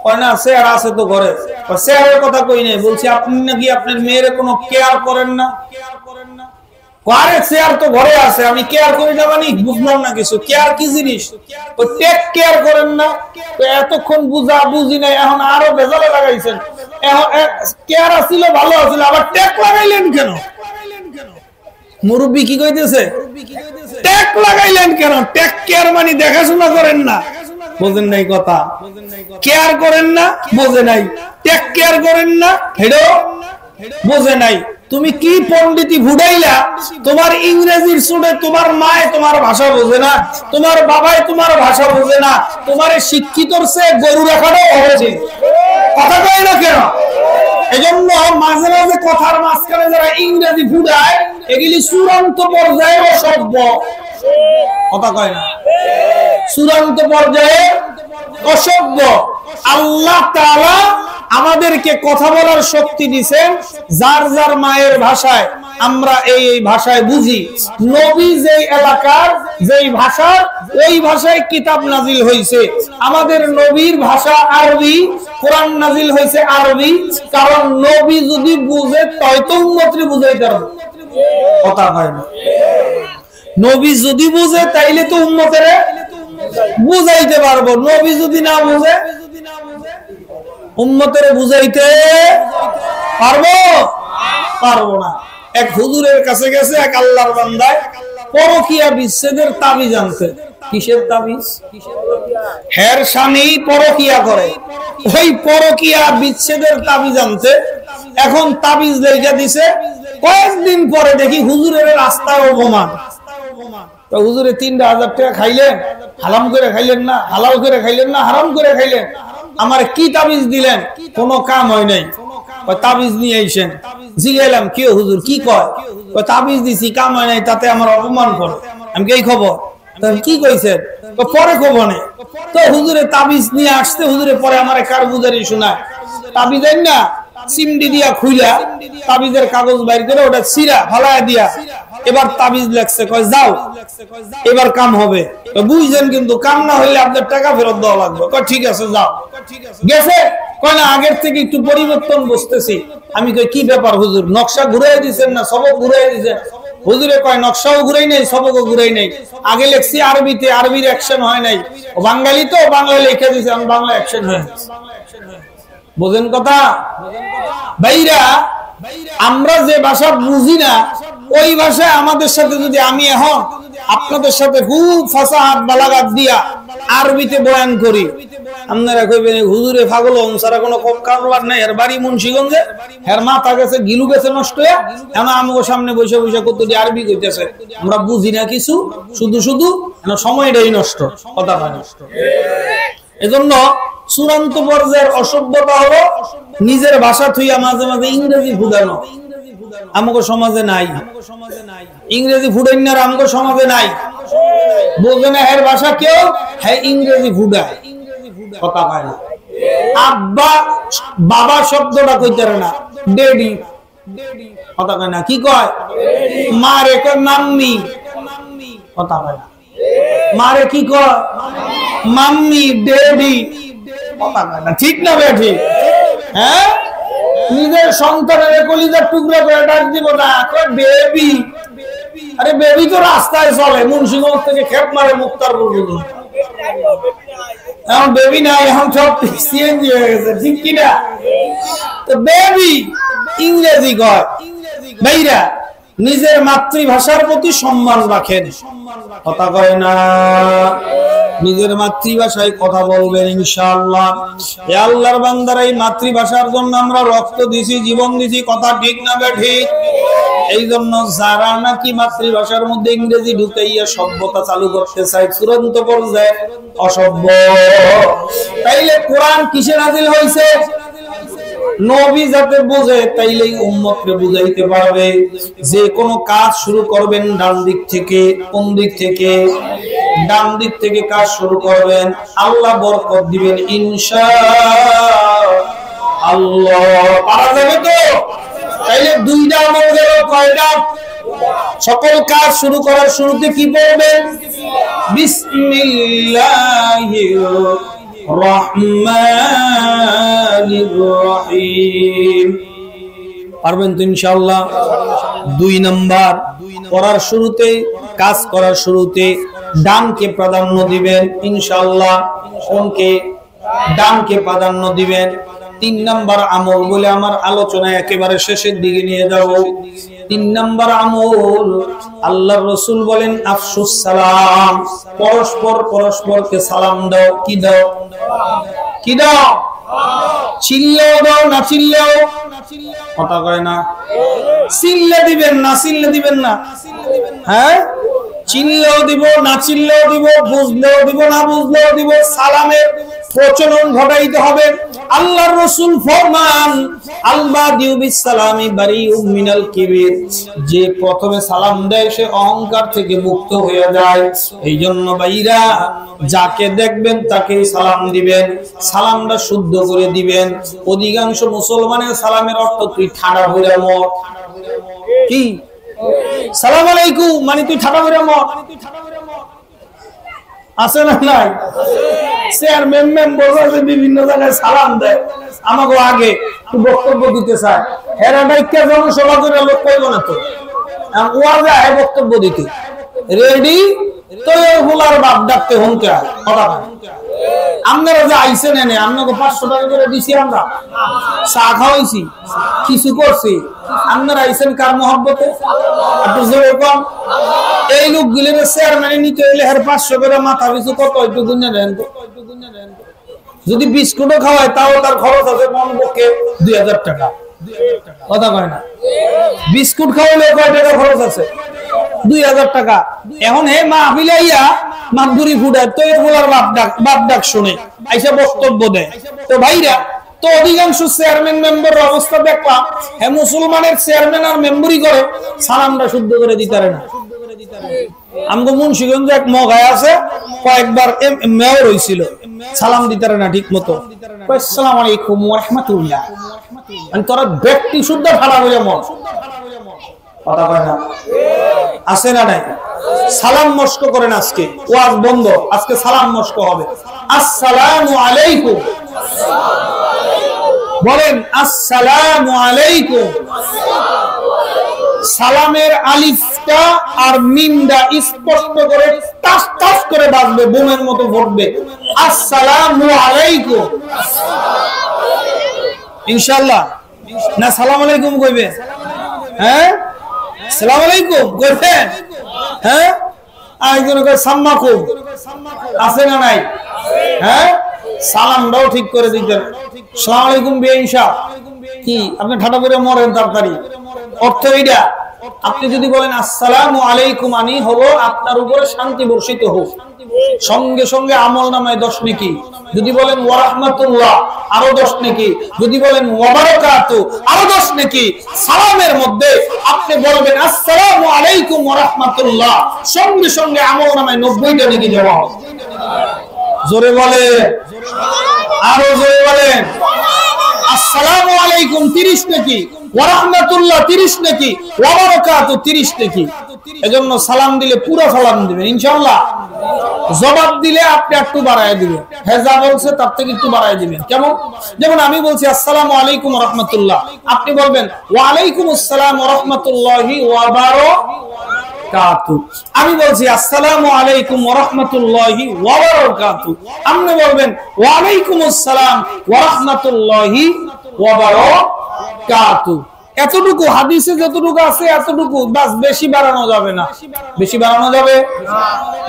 কয় না স্যার আছে তো ঘরে। স্যারের কথা কই নাই, বলছি আপনি নাকি আপনার মেয়ের কোনো কেয়ার করেন না? আরে চেয়ার তো ঘরে আছে, আমি কেয়ার করি না মানে বুঝলাম না কিছু। কেয়ার কি জিনিস? টেক কেয়ার করেন না? এতক্ষণ বুঝা বুঝি নাই, এখন আরো বেজালে লাগাইছেন। কেয়ার আসছিল ভালো আছিল, আবার টেক লাগাইলেন কেন? মুরব্বী কি কইতেছে? টেক লাগাইলেন কেন? টেক কেয়ার মানে দেখাশোনা করেন না, বোঝেন নাই কথা। কেয়ার করেন না বোঝে নাই, টেক কেয়ার করেন না হেডো বোঝে নাই। তুমি কি পণ্ডিতি ভুড়াইলা? তোমার ইংরেজির সুরে তোমার মায় তোমার ভাষা বোঝে না, তোমার বাবাই তোমার ভাষা বোঝে না, তোমার শিক্ষিতর চেয়ে গরু রাখারও অবধি। কথা কয় না কেন? এজন্য মাঝে মাঝে কথার মাঝখানে যারা ইংরেজি ভুড়ায় এগুলি চূড়ান্ত পর্যায়ে অসভ্য। কথা কয় না? চূড়ান্ত পর্যায়ে অসভ্য। আল্লাহ তাআলা আমাদেরকে কথা বলার শক্তি দিয়েছেন যার যার মায়ের ভাষায়, আমরা এই ভাষায় বুঝি। নবী যেই এলাকার যেই ভাষা, ওই ভাষায় কিতাব নাজিল হয়েছে। আমাদের নবীর ভাষা আরবি, কোরআন নাজিল হয়েছে আরবি। কারণ নবী যদি বুঝে হয়তো উম্মতরে বুঝাইতে পারবে। কথা হয় না? নবী যদি বুঝে তাইলে তো উম্মতের বুঝাইতে পারবো। নবী যদি না বুঝে উম্মতের বুঝাইতে পারবো? পারবো না। এক হুজুরের কাছে গেছে এক আল্লাহর বান্দায় পরকিয়া বিচ্ছেদের তাবিজ আনতে। কিসের তাবিজ? হের স্বামী পরকিয়া করে, ওই পরকিয়া বিচ্ছেদের তাবিজ আনতে। এখন তাবিজ লেখা দিছে, কয়েকদিন পরে দেখি হুজুরের রাস্তায় অপমান। হুজুরে ৩,০০০ টাকা খাইলেন, হালাম করে খাইলেন না, হালাল করে খাইলেন না, হারাম করে খাইলেন। আমার কি তাবিজ দিলেন? কোন কাম হয় নাই। তাবিজ নিয়ে আইসেন। জিজ্ঞাইলাম কি হুজুর কি কয়? তাবিজ দিছি, কাম হয় নাই, তাতে আমার অপমান করে। আমি কি খবর? কি কইছেন? পরে খবর নেই। তো হুজুরে তাবিজ নিয়ে আসতে, হুজুরে পরে আমার কারগুজারি শোনায়। তাবিজ না সিমডি দিয়া খুইলা তাবিজের কাগজ বাইর করে ওটা ছিঁড়া ফালায়া দিয়া এবার তাবিজ লেখছে, কয় যাও এবার কাম হবে। বুঝছেন, কিন্তু কাম না হইলে আপনার টাকা ফেরত দেওয়া লাগবে। কয় ঠিক আছে যাও। গেছে, কয় না আগের থেকে একটু পরিবর্তন বুঝতেছি। আমি কই কি ব্যাপার হুজুর, নকশা ঘুরাই দিচ্ছেন না সবক ঘুরাই দিচ্ছেন? হুজুরে কয় নকশাও ঘুরাই নাই, সবকও ঘুরাই নাই। আগে লেখছি আরবিতে, আরবির অ্যাকশন হয় নাই। ও বাঙালি তো বাংলা লেখা দিছে, আমি বাংলা অ্যাকশন হয়। বোঝেন কথা? ভাইরা, আমরা যে ভাষা বুঝি না ওই ভাষায় আমাদের সাথে যদি আমি এখন আপনাদের সাথে খুব ফাসাহাত বালাগাত দিয়া আরবিতে বয়ান করি, আপনারা কইবেন হুজুরে পাগল সারা কোনো কারবার নাই, এর বাড়ি মুন্সিগঞ্জে, এর মাথা গেছে গিলু গেছে নষ্ট হয়ে, এখন আমাকে সামনে বসে বসে কতটি আরবি কইতেছে। আমরা বুঝি না কিছু, শুধু শুধু সময়টাই নষ্ট, কথা নষ্ট। এজন্য চূড়ান্ত পর্যায়ের অসভ্যতা হলো নিজের ভাষা থুইয়া মাঝে মাঝে ইংরেজি ফুটানো। আমাকে সমাজে নাই ইংরেজি ফুটাইনার, আমাকে সমাজে নাই। বোঝে না এর ভাষা কেউ, হ্যাঁ ইংরেজি ফুটায়, কথা কয় না। আব্বা বাবা শব্দটা কইতে পারে না, ডেডি কথা কয় না। কি কয়? মারে কয় মাম্মি, কথা কয় না। মারে কি কয়? মাম্মি, ডেডি, কথা কয় না। ঠিক না বেঠি? হ্যাঁ, নিজের সন্তানের কলিজার টুকরা করে ডাক দিব না, কয় বেবি। আরে বেবি তো রাস্তায় চলে, মুন্সিগঞ্জ থেকে খেপ মারে মুক্তারপুর পর্যন্ত। এখন বেবি নাই, এখন সব সিএনজি হয়ে গেছে, ঠিক কিনা? তো বেবি ইংরেজি কয়। ভাইরা, নিজের মাতৃভাষার প্রতি সম্মান রাখেন, কথা কয় না, নিজের মাতৃভাষায় কথা বলবেন ইনশাআল্লাহ। হে আল্লাহর বান্দারা, এই মাতৃভাষার জন্য আমরা রক্ত দিছি, জীবন দিছি, কথা ঠিক না ঠিক? এই জন্য যারা নাকি মাতৃভাষার মধ্যে ইংরেজি ঢুকাইয়া সভ্যতা চালু করতে চায় চূড়ান্ত পর্যায়ে অসভ্য। তাইলে কোরআন কিসে নাজিল হয়েছে? নবী যাতে বোঝে তাইলেই উম্মতকে বুঝাইতে পারবে। যে কোনো কাজ শুরু করবেন ডান দিক থেকে। কোন দিক থেকে? ডান দিক থেকে কাজ শুরু করবেন, আল্লাহ বরকত দিবেন ইনশাআল্লাহ। পারা যাবে তো? তাইলে দুইটা আমল গেল, কয়টা? সকল কাজ শুরু করার শুরুতে কি পড়বেন? বিসমিল্লাহির রহমানির রহিম। পারবেন তো ইনশাআল্লাহ? 2 নাম্বার, করার শুরুতে, কাজ করার শুরুতে ডানকে প্রাধান্য দিবেন ইনশাআল্লাহ। কোনকে? ডানকে প্রাধান্য দিবেন। 3 নাম্বার আমল বলে আমার আলোচনা একেবারে শেষের দিকে নিয়ে যাব। 3 নাম্বার আমল, আল্লাহর রাসূল বলেন আফসুস সালাম, পরস্পরকে সালাম দাও। কি দাও? কি দাও? চিল্লাও দাও না চিল্লাও? কথা কয় না। চিল্লে দিবেন না চিল্লে দিবেন না? হ্যাঁ, চিল্লেও দিব না চিল্লেও দিব, বুঝলেও দিব না বুঝলেও দিব, সালামের প্রচলন ঘটাইতে হবে। আল্লাহর রাসূল ফরমান আল-বাদিউ বিস-সালামি বারিউম মিনাল কিবির, যে প্রথমে সালাম দেয় সে অহংকার থেকে মুক্ত হয়ে যায়। এইজন্য ভাইরা, যাকে দেখবেন তাকেই সালাম দিবেন, সালামটা শুদ্ধ করে দিবেন। অধিকাংশ মুসলমানের সালামের অর্থ তুই ঠাড়া হইরা মর। কি সালাম আলাইকুম মানে তুই ঠাড়া হইরা মর? আছে না নাই? চেয়ারম্যান মেম্বার বিভিন্ন জায়গায় সালাম দেয়, আমাকে আগে বক্তব্য দিতে চায়, হেরাডাইকা জনসভা করে লোক কইব না তো, ওয়াজে আয় বক্তব্য দিতে রেডি তো ওগুলার বাপ ডাকতে হুমকে হয়। কথা আপনারা যে আইসেন এনে, আপনাকে 500 টাকা করে দিছি, আমরা চা খাওয়াইছি, কিছু করছি, আপনারা আইসেন কার মহব্বতে? একটু জোরে কম। এই লোক গুলো চেয়ারম্যানে নিতে হইলে 500 করে মাথা পিছু কত একটু গুনে দেন তো। যদি বিস্কুটও খাওয়ায় তাও তার খরচ আছে কমপক্ষে 2000 টাকা। কথা কয় না? বিস্কুট খাওয়ালে কয় টাকা খরচ আছে? 2000 টাকা। এখন হে মাহফিলে আইয়া মাদুরি ফুটায় তো এর বলার বাপ ডাক শুনে আইসা বক্তব্য দেয়। তো ভাইরা, তো অধিকাংশ চেয়ারম্যান মেম্বারের অবস্থা দেখলাম, হ্যাঁ মুসলমানের চেয়ারম্যান আর মেম্বরি করে, সালামটা শুদ্ধ করে দিতারে না। আমগো মুন্সিগঞ্জ এক মগায় আছে, কয়েকবার মেয়র হইছিল, সালাম দিতারে না ঠিক মতো। আসসালামু আলাইকুম ওয়া রাহমাতুল্লাহ, তোরা ব্যক্তি শুদ্ধ ভাড়া হইয়া মন। কথা কয় না? আছে না নাই? সালাম মস্ক করেন। আজকে ওয়াজ বন্ধ, আজকে সালাম মস্ক হবে। আসসালামু আলাইকুম বলেন, আসসালামু আলাইকুম। সালামের আলিফটা আর মিমটা স্পষ্ট করে টাস টাস করে বাজবে, বোমের মতো ফুটবে। আসসালামু আলাইকুম ইনশাআল্লাহ। না সালাম আলাইকুম কইবে? হ্যাঁ, সালাম আলাইকুম কইবেন? হ্যাঁ, আরেকজন কয় সাম্মাকুম, আছে না নাই? হ্যাঁ, সালামটাও ঠিক করে দিতেন। সালাম আলাইকুম বেঈনশা, কি আপনি ঠাটা করে মরেন তাড়াতাড়ি? অর্থ এইটা। আপনি যদি বলেন আসসালামু আলাইকুম, আনি হলো আপনার উপরে শান্তি বর্ষিত হোক, সঙ্গে সঙ্গে আমল নামায় 10 নেকি। যদি বলেন ওয়া রাহমাতুল্লাহ, আরো 10 নেকি। যদি বলেন ওয়া বারাকাতু, আরো 10 নেকি। সালামের মধ্যে আপনি বলবেন আসসালামু আলাইকুম ওয়া রাহমাতুল্লাহ, সঙ্গে সঙ্গে আমল নামায় 90টা নেকি দেওয়া হবে। জোরে বলে, আরো জোরে বলেন। আসসালামু আলাইকুম 30 নেকি, ওয়া রাহমাতুল্লাহ 30 নেকি, ওয়া বারাকাতু 30 নেকি। এজন্য সালাম দিলে পুরো সালাম দিবেন ইনশাআল্লাহ। জবাব দিলে আপনি একটু বাড়ায় দিবেন, হ্যাঁ যা বলছে তার থেকে একটু বাড়ায় দিবেন। কেমন? যেমন আমি বলছি আসসালামু আলাইকুম ওয়া রাহমাতুল্লাহ, আপনি বলবেন ওয়া আলাইকুম আসসালাম ওয়া রাহমাতুল্লাহি ওয়া বারাকাতু। আমি বলছি আসসালামু আলাইকুম ওয়া রাহমাতুল্লাহি ওয়া বারাকাতু, আপনি বলবেন ওয়া আলাইকুম আসসালাম ওয়া রাহমাতুল্লাহি ওয়া বারাকাতু। এতটুকু হাদিসে যতটুকু আছে এতটুকু, বাস বেশি বাড়ানো যাবে না। বেশি বাড়ানো যাবে,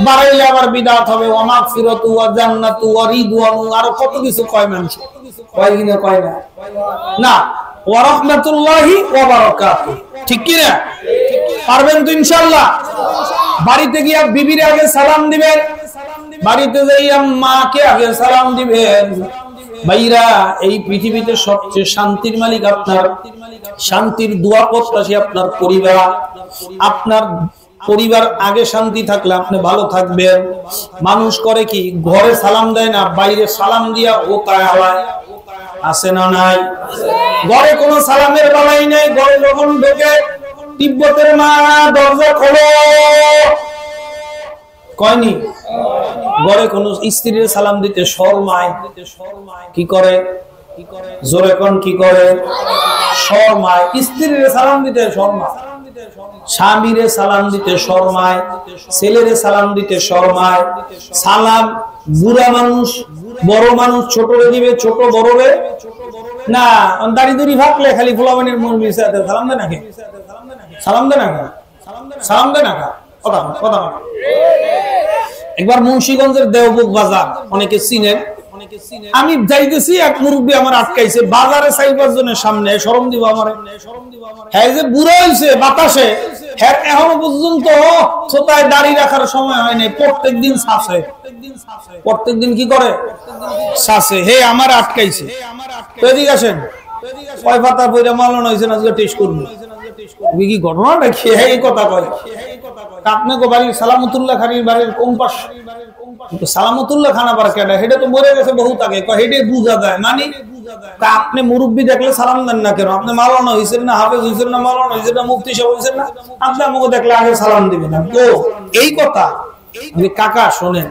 বাড়াইলে আবার বিদআত হবে। ওয়া মাগফিরাতু ওয়া জান্নাতু ওয়া রিদওয়ানু, আর কত কিছু কয় মানুষ, কয় কিনা কয় না, না ওয়া রাহমাতুল্লাহি ওয়া বারাকাতুহু, ঠিক কি না? পারবেন তো ইনশাআল্লাহ? বাড়িতে গিয়ে বিবির আগে সালাম দিবেন, বাড়িতে যাইয়া মাকে আগে সালাম দিবেন। ভাইরা, এই পৃথিবীতে সবচেয়ে শান্তির মালিক আপনার, শান্তির দোয়া প্রত্যাশী আপনার পরিবার। আপনার পরিবার আগে শান্তি থাকলে আপনি ভালো থাকবেন। মানুষ করে কি, ঘরে সালাম দেয় না, বাইরে সালাম দিয়া ও কায় আছে না নাই? ঘরে কোনো সালামের বেলাই নাই। ঘরে যখন ঢোকে তিব্বতের মা দরজা খোলো কয়নি? ঘরে কোন স্ত্রীর সালাম দিতে শরমায়, কি করে? জোরে কোন কি করে? শরমায়। স্ত্রীর সালাম দিতে শরমায়, স্বামীরে সালাম দিতে শরমায়, ছেলেরে সালাম দিতে শরমায়। সালাম বুড়া মানুষ বড় মানুষ ছোটরে দিবে, ছোট বড়রে না। দাড়ি দুড়ি ভাগলে খালি ফুলাবানির মন মিশাতে সালাম দেয় নাকি? সালাম দেয় না, সালাম দেয় না। কথা কথা একবার মুন্সিগঞ্জের দেওবুক বাজার, অনেকে চিনেন, আমি যাইতেছি, এক মুরব্বী আমার আটকাইছে বাজারে 4-5 জনের সামনে। শরম দিব আমার, হ্যাঁ যে বুড়ো হয়েছে বাতাসে, হ্যাঁ এখনো পর্যন্ত ছোটায় দাড়ি রাখার সময় হয় নাই, প্রত্যেকদিন শাসে, প্রত্যেকদিন কি করে? শাসে। হে আমার আটকাইছে, এদিকে আসেন, কয় পাতা বইরা মালন হয়েছে না, টেস্ট করবো কি ঘটনাটা কি? এই কথা কয় আপনাকে বাড়ির সালামতুল্লাহ খানির বাড়ির কোন পাশ? সালামতুল্লাহ খান আবার কেডা? হেডে তো মরে গেছে বহুত আগে। হেডে বুঝা যায় মানে আপনি মুরব্বী দেখলে সালাম দেন না কেন? আপনি মাওলানা হইছেন না, হাফেজ হইছেন না, মাওলানা হইছেন না, মুফতি সাহেব হইছেন না, আপনি আমাকে দেখলে আগে সালাম দিবেন না তো? এই কথা কাকা শোনেন,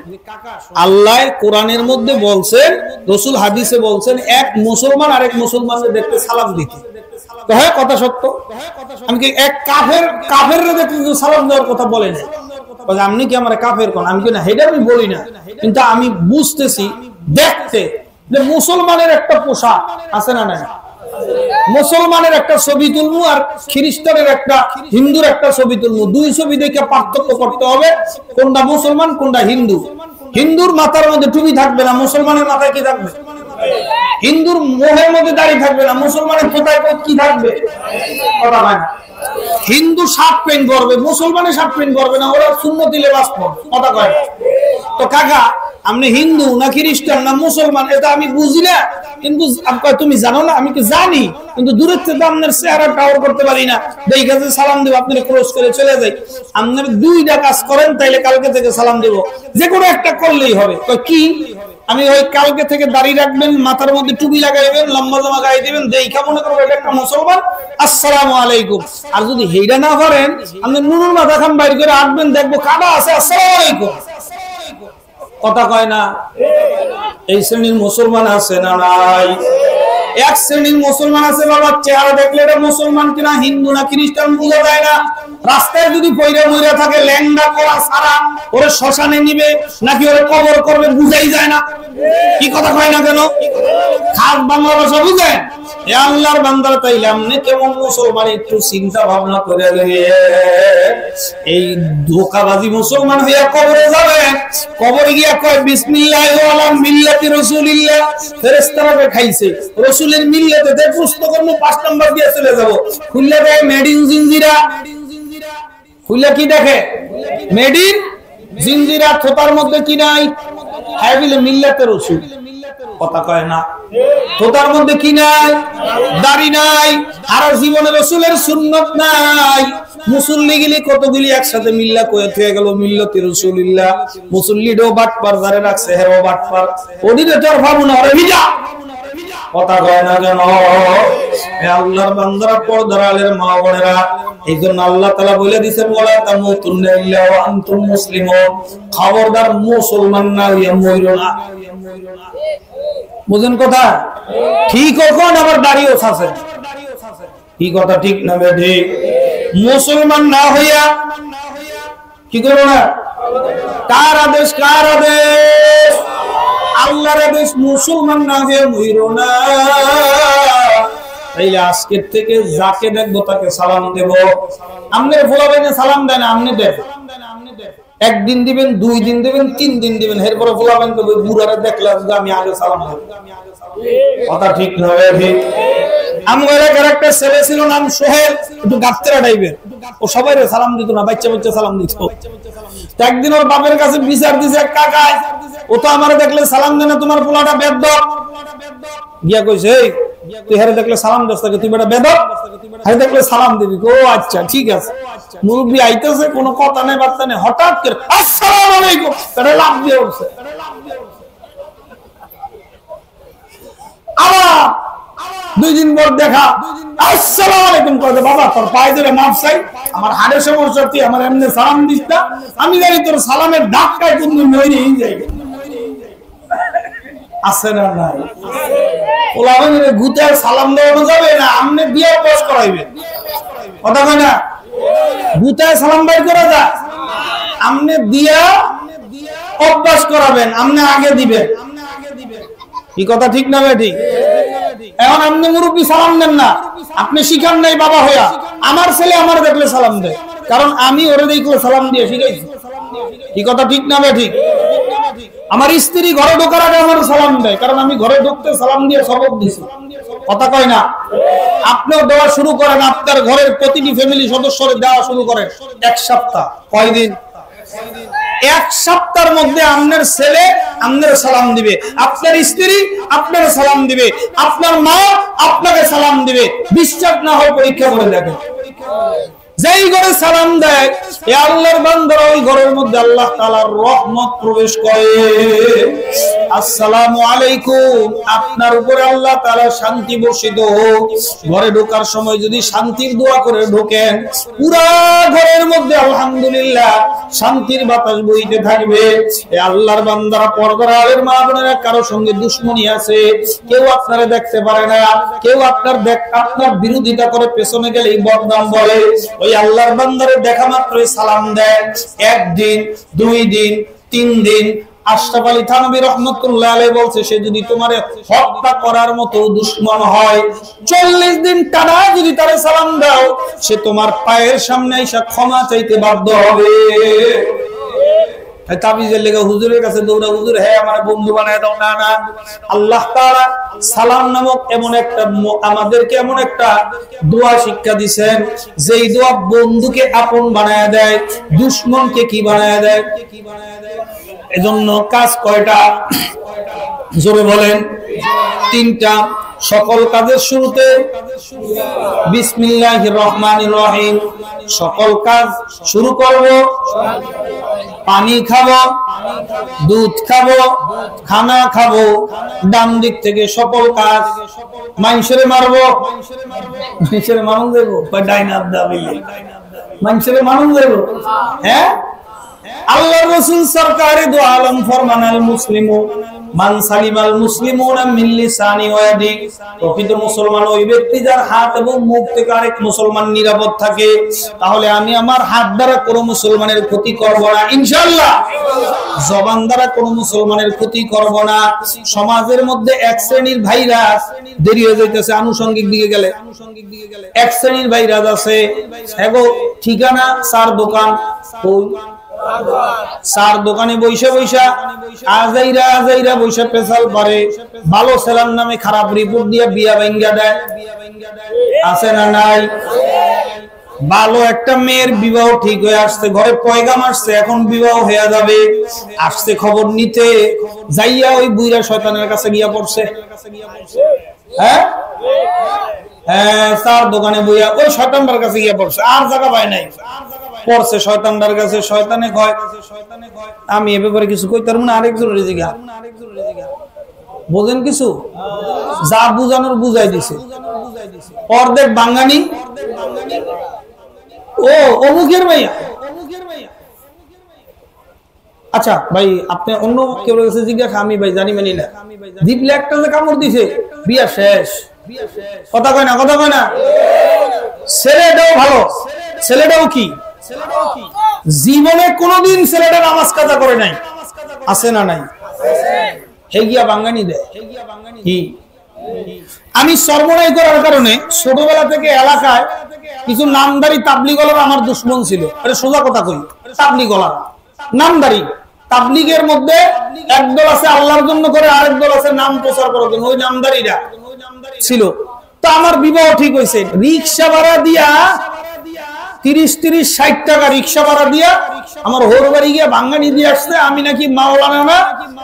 আল্লাহ কোরআনের মধ্যে বলছেন, রাসূল হাদিসে বলছেন, এক মুসলমান আরেক মুসলমানকে দেখতে সালাম দিতে। তো হ্যাঁ, কথা সত্য। আমি কি এক কাফের দেখতে সালাম দেওয়ার কথা বলেন? আপনি কি আমার কাফের কোন? আমি কি না, হেডা আমি বলি না, কিন্তু আমি বুঝতেছি দেখতে যে মুসলমানের একটা পোশাক আছে না নাই? মুসলমানের একটা ছবি তুলবো আর খ্রিস্টানের একটা, হিন্দুর একটা ছবি তুলবো, দুই ছবি দেখে পার্থক্য করতে হবে কোনটা মুসলমান কোনটা হিন্দু। হিন্দুর মাথার মধ্যে টুপি থাকবে না, মুসলমানের মাথায় কি থাকবে? হিন্দুর মুখের মধ্যে দাড়ি থাকবে না, মুসলমানের কোথায় কি থাকবে? কথা হয় না। হিন্দু শার্ট প্যান্ট পরবে, মুসলমানের শার্ট প্যান্ট পরবে না, ওরা সুন্নতি লেবাস পরবে। কথা কয় তো কাকা, আপনি হিন্দু না খ্রিস্টান না মুসলমান এটা আমি বুঝি না, কিন্তু তুমি জানো না? আমি কি জানি, কিন্তু দূরের থেকে আপনার চেহারা টাওয়ার করতে পারি না, এই কাছে সালাম দেব, আপনার ক্রস করে চলে যাই। আপনার দুইটা কাজ করেন, তাইলে কালকে থেকে সালাম দেব, যে কোনো একটা করলেই হবে। কি? আমি ওই কালকে থেকে দাড়ি রাখবেন, মাথার মধ্যে টুপি লাগাইবেন, লম্বা জামা গায়ে দিবেন, দেখা মনে করবো এটা একটা মুসলমান, আসসালামু আলাইকুম। আর যদি হেইটা না পারেন, আপনি নুনুর মাথা খান বাইর করে আঁটবেন, দেখবো কাটা আছে, আসসালামু আলাইকুম। কথা কয় না? এই শ্রেণীর মুসলমান আছে না নাই? এক শ্রেণীর মুসলমান আছে বাবা, চেহারা দেখলে এটা মুসলমান কিনা হিন্দু না খ্রিস্টান বোঝা যায় না। রাস্তায় যদি পয়রা মইরা থাকে, ল্যাংড়া করা ছাড়া ওরে শ্মশানে নিবে নাকি ওরে কবর করবে বুঝাই যায় না। কি কথা কয় না কেন? খাস বাংলা ভাষা বুঝেন? এ আল্লাহর বান্দারা, তাইলে আপনি কেমন মুসলমান একটু চিন্তা ভাবনা করে এই ধোঁকাবাজি মুসলমান হইয়া কবরে যাবেন, কবরে গিয়া কয় বিসমিল্লাহি ওয়া আলা মিল্লাতি রাসূলিল্লাহ, ফেরেশতারা খাইছে রাসূলের মিল্লাতে, তে পুস্তকের 5 নাম্বার দিয়ে চলে যাব, খুললে দেয় মেড ইন জিনজিরা, খুললে কি দেখে? মেড ইন জিনজিরা, থোতার মধ্যে কি নাই? হাবিলে মিল্লাতে রাসূল। কথা কয় না? থোতার মধ্যে কি নাই? দাড়ি নাই, আর জীবনে রাসূলের সুন্নাত নাই। মুসল্লি গিলি কতগুলি একসাথে মিল্লা কয়ে থেকে গেল মিল্লাতে রাসূলিল্লাহ। মুসল্লিডো বাটপার যারে রাখছে হেরো বাটপার, ওদিকে তোর ভাবু না ওরে ভিজা। কথা কয় না কেন? হে আল্লাহর বান্দারা, পর্দার আলের মা বোনেরা, এইজন্য আল্লাহ তাআলা বলে দিয়েছেন, ওয়ালা তামুতুন্না ইল্লা ওয়া আনতুম মুসলিমুন, খবরদার মুসলমান না হইয়া মইরো না। বুঝেন কথা? ঠিক কখন আবার দাঁড়িয়ে আছে, কি কথা ঠিক না বেঠি? মুসলমান না হইয়া কি করো না? কার আদেশ? কার আদেশ? আল্লাহর আদেশ। মুসলমান না হয়ে মইরো না। তাইলে আজকের থেকে যাকে দেখবো তাকে সালাম দেব। আমনের ফুলাবেনে সালাম দেন, আমনে দেন। একদিন দিবেন, 2 দিন দিবেন, 3 দিন দিবেন, এরপরে ফুলাবেন তো বুড়ারে দেখলাম যে আমি আগে সালাম দেব। কথা ঠিক নয় ঠিক? আমার এলাকার একটা ছেলে ছিল, নাম সোহেল, একটু গাত্তেরা টাইপের। ও সবাইরে সালাম দিত না, বাচ্চা বাচ্চা সালাম দিত। একদিন ওর বাপের কাছে বিচার দিছে, কাকা ও তো আমারে দেখলে সালাম দেয় না, তোমার পোলাটা বেদ্দপ। গিয়া কইছে, এই তুই হেরে দেখলে সালাম দিস তাকে, তুই বেটা বেদব, হেরে দেখলে সালাম দিবি। ও আচ্ছা ঠিক আছে। মুরব্বি আইতেছে, কোনো কথা নেই বার্তা নেই, হঠাৎ করে আসসালামু আলাইকুম তারে লাফ দিয়ে উঠছে। আবার 2 দিন পর দেখা, আসসালামু আলাইকুম করে, বাবা তোর পায়ে ধরে মাপ চাই, আমার হাড়ের সমস্যা, তুই আমার এমনি সালাম দিস না, আমি জানি তোর সালামের ধাক্কায় তুমি মরেই যাই। আছে না নাই? ওলামাদের গুতার সালাম দেওয়ানো যাবে না, আমনে বিয়ে পাস করাইবে। কথা কয় না? গুতায় সালাম বাই করা যায়, আমনে দিয়া অভ্যাস করাবেন, আমনে আগে দিবেন। কি কথা ঠিক না ঠিক? এখন আপনি মুরব্বি সালাম দেন না, আপনি শিখান নাই বাবা হইয়া। আমার ছেলে আমার দেখলে সালাম দেয়, কারণ আমি ওরে দেখলে সালাম দিয়ে শিখাইছি। কি কথা ঠিক না ঠিক? আমার স্ত্রী ঘরে ঢোকার আগে আমার সালাম দেয়, কারণ আমি ঘরে ঢুকতে সালাম দিয়ে সবক দিছি। কথা কয় না? আপনিও দেওয়া শুরু করেন, আপনার ঘরের প্রতিটি ফ্যামিলি সদস্যরে দেওয়া শুরু করেন। 1 সপ্তাহ, কয়দিন? 1 সপ্তাহের মধ্যে আপনার ছেলে আপনার সালাম দিবে, আপনার স্ত্রী আপনার সালাম দিবে, আপনার মা আপনাকে সালাম দিবে। বিশ্বাস না হয় পরীক্ষা করে দেখেন। যেই ঘরে সালাম দেয় এ আল্লাহর বান্দারা, ওই ঘরের মধ্যে আল্লাহ তাআলার রহমত প্রবেশ করে। আসসালামু আলাইকুম, আপনার উপরে আল্লাহ তাআলা শান্তি বর্ষিত হোক। ঘরে ঢোকার সময় যদি শান্তির দোয়া করে ঢোকেন, পুরা ঘরের মধ্যে আলহামদুলিল্লাহ শান্তির বাতাস বইতে থাকবে। এ আল্লাহর বান্দারা, পর্দার আলের মা বোনেরা, কারো সঙ্গে দুশমনি আছে, কেউ আপনারা দেখতে পারে না, কেউ আপনার বিরোধিতা করে, পেছনে গেলে বদনাম বলে, ওই আল্লাহর বান্দারে দেখা মাত্রই সালাম দেয়। 1 দিন, 2 দিন, 3 দিন। আশরাফ আলী থানভী রাহমাতুল্লাহ আলাইহি বলছে, সে যদি তোমার হত্যা করার মতো দুশমন হয়, 40 দিন টানা যদি তারে সালাম দাও, সে তোমার পায়ের সামনে এসে ক্ষমা চাইতে বাধ্য হবে। তাবিজের লেগে হুজুরের কাছে দৌড়া, হুজুর হ্যাঁ আমার বন্ধু বানায় দাও। না না, আল্লাহ তাআলা সালাম নামক আমাদেরকে এমন একটা দোয়া শিক্ষা দিবেন, যেই দোয়া বন্ধুকে আপন বানায় দেয়, দুশমনকে কি বানায় দেয়। এজন্য কাজ কয়টা? জোরে বলেন। 3টা। সকল কাজের শুরুতে বিসমিল্লাহির রহমানির রহিম। সকল কাজ শুরু করব, পানি খাবো, দুধ খাবো, খানা খাবো, ডান দিক থেকে সকল কাজ। মানুষের মারবো, মানুষের মানুষ দেবো, ডাইনার দাবিলে মানুষের মানুষ দেবো। হ্যাঁ, আল্লাহ রাসূল সরকারে দু আলম ফরমান, আল মুসলিমু মান সালিমাল মুসলিমুনা মিন লিসানি ওয়া ইয়াদি। প্রকৃত মুসলমান ওই ব্যক্তি যার হাত এবং মুখ থেকে আরেক মুসলমান নিরাপদ থাকে। তাহলে আমি আমার হাত দ্বারা কোনো মুসলমানের ক্ষতি করব না ইনশাআল্লাহ, জবান দ্বারা কোনো মুসলমানের ক্ষতি করব না। সমাজের মধ্যে এক শ্রেণীর ভাইরাস, দেরি হয়ে যাইতেছে আনুষঙ্গিক দিকে গেলে, এক শ্রেণীর ভাইরাস আছে, এগো ঠিকানা 4 দোকান, সার দোকানে বৈশা বৈশা আজাইরা বৈশা পেশাল পারে, ভালো ছেলের নামে খারাপ রিপোর্ট দিয়ে বিয়া ভাঙ্গা দেয়। আছে না নাই? ভালো একটা মেয়ের বিবাহ ঠিক হয়ে আসছে, ঘরে পয়গাম আসছে, এখন বিবাহ হয়ে যাবে, আসছে খবর নিতে, যাইয়া ওই বুইরা শয়তানের কাছে গিয়া পড়ছে। হ্যাঁ হ্যাঁ, সার দোকানে বইয়া ওই শয়তানটার কাছে গিয়া পড়ছে, আর জায়গা পায় নাই, পড়ছে শয়তানটার কাছে। শয়তানে কয়, আমি এ ব্যাপারে কিছু কইতে পারবো না, আরেকজনের জিগা। বোঝেন কিছু? যা বুঝানোর বুঝাই দিছে। অর্ধেক বাঙালি, ও অমুকের ভাইয়া। আচ্ছা ভাই, আপনি অন্য কেউ কাছে জিজ্ঞাসা, আমি ভাই জানি মানি না, দিবলে একটা যে কামড় দিছে, বিয়া শেষ। কথা কয় না, কথা কয় না। ছেলেটাও ভালো, ছেলেটাও কি জীবনে কোনদিন ছেলেটা নামাজ কাজা করে নাই, আছে না নাই? হে গিয়া বাঙ্গানি দেয় কি আমি সর্বনাই করার কারণে ছোটবেলা থেকে এলাকায় কিছু নামদারি তাবলিগলার আমার দুশ্মন ছিল। এটা সোজা কথা কই, তাবলিগলার নামদারি। তাবলিগের মধ্যে একদল আছে আল্লাহর জন্য করে, আরেক দল আছে নাম প্রচার করার জন্য, ওই নামদারিরা ছিল। তো আমার বিবাহ ঠিক হয়েছে, রিক্সা ভাড়া দিয়া 30-60 টাকা রিক্সা ভাড়া দিয়া আমার হোর বাড়ি গিয়ে ভাঙ্গানি দিয়ে আসছে। আমি নাকি মাওলানা না,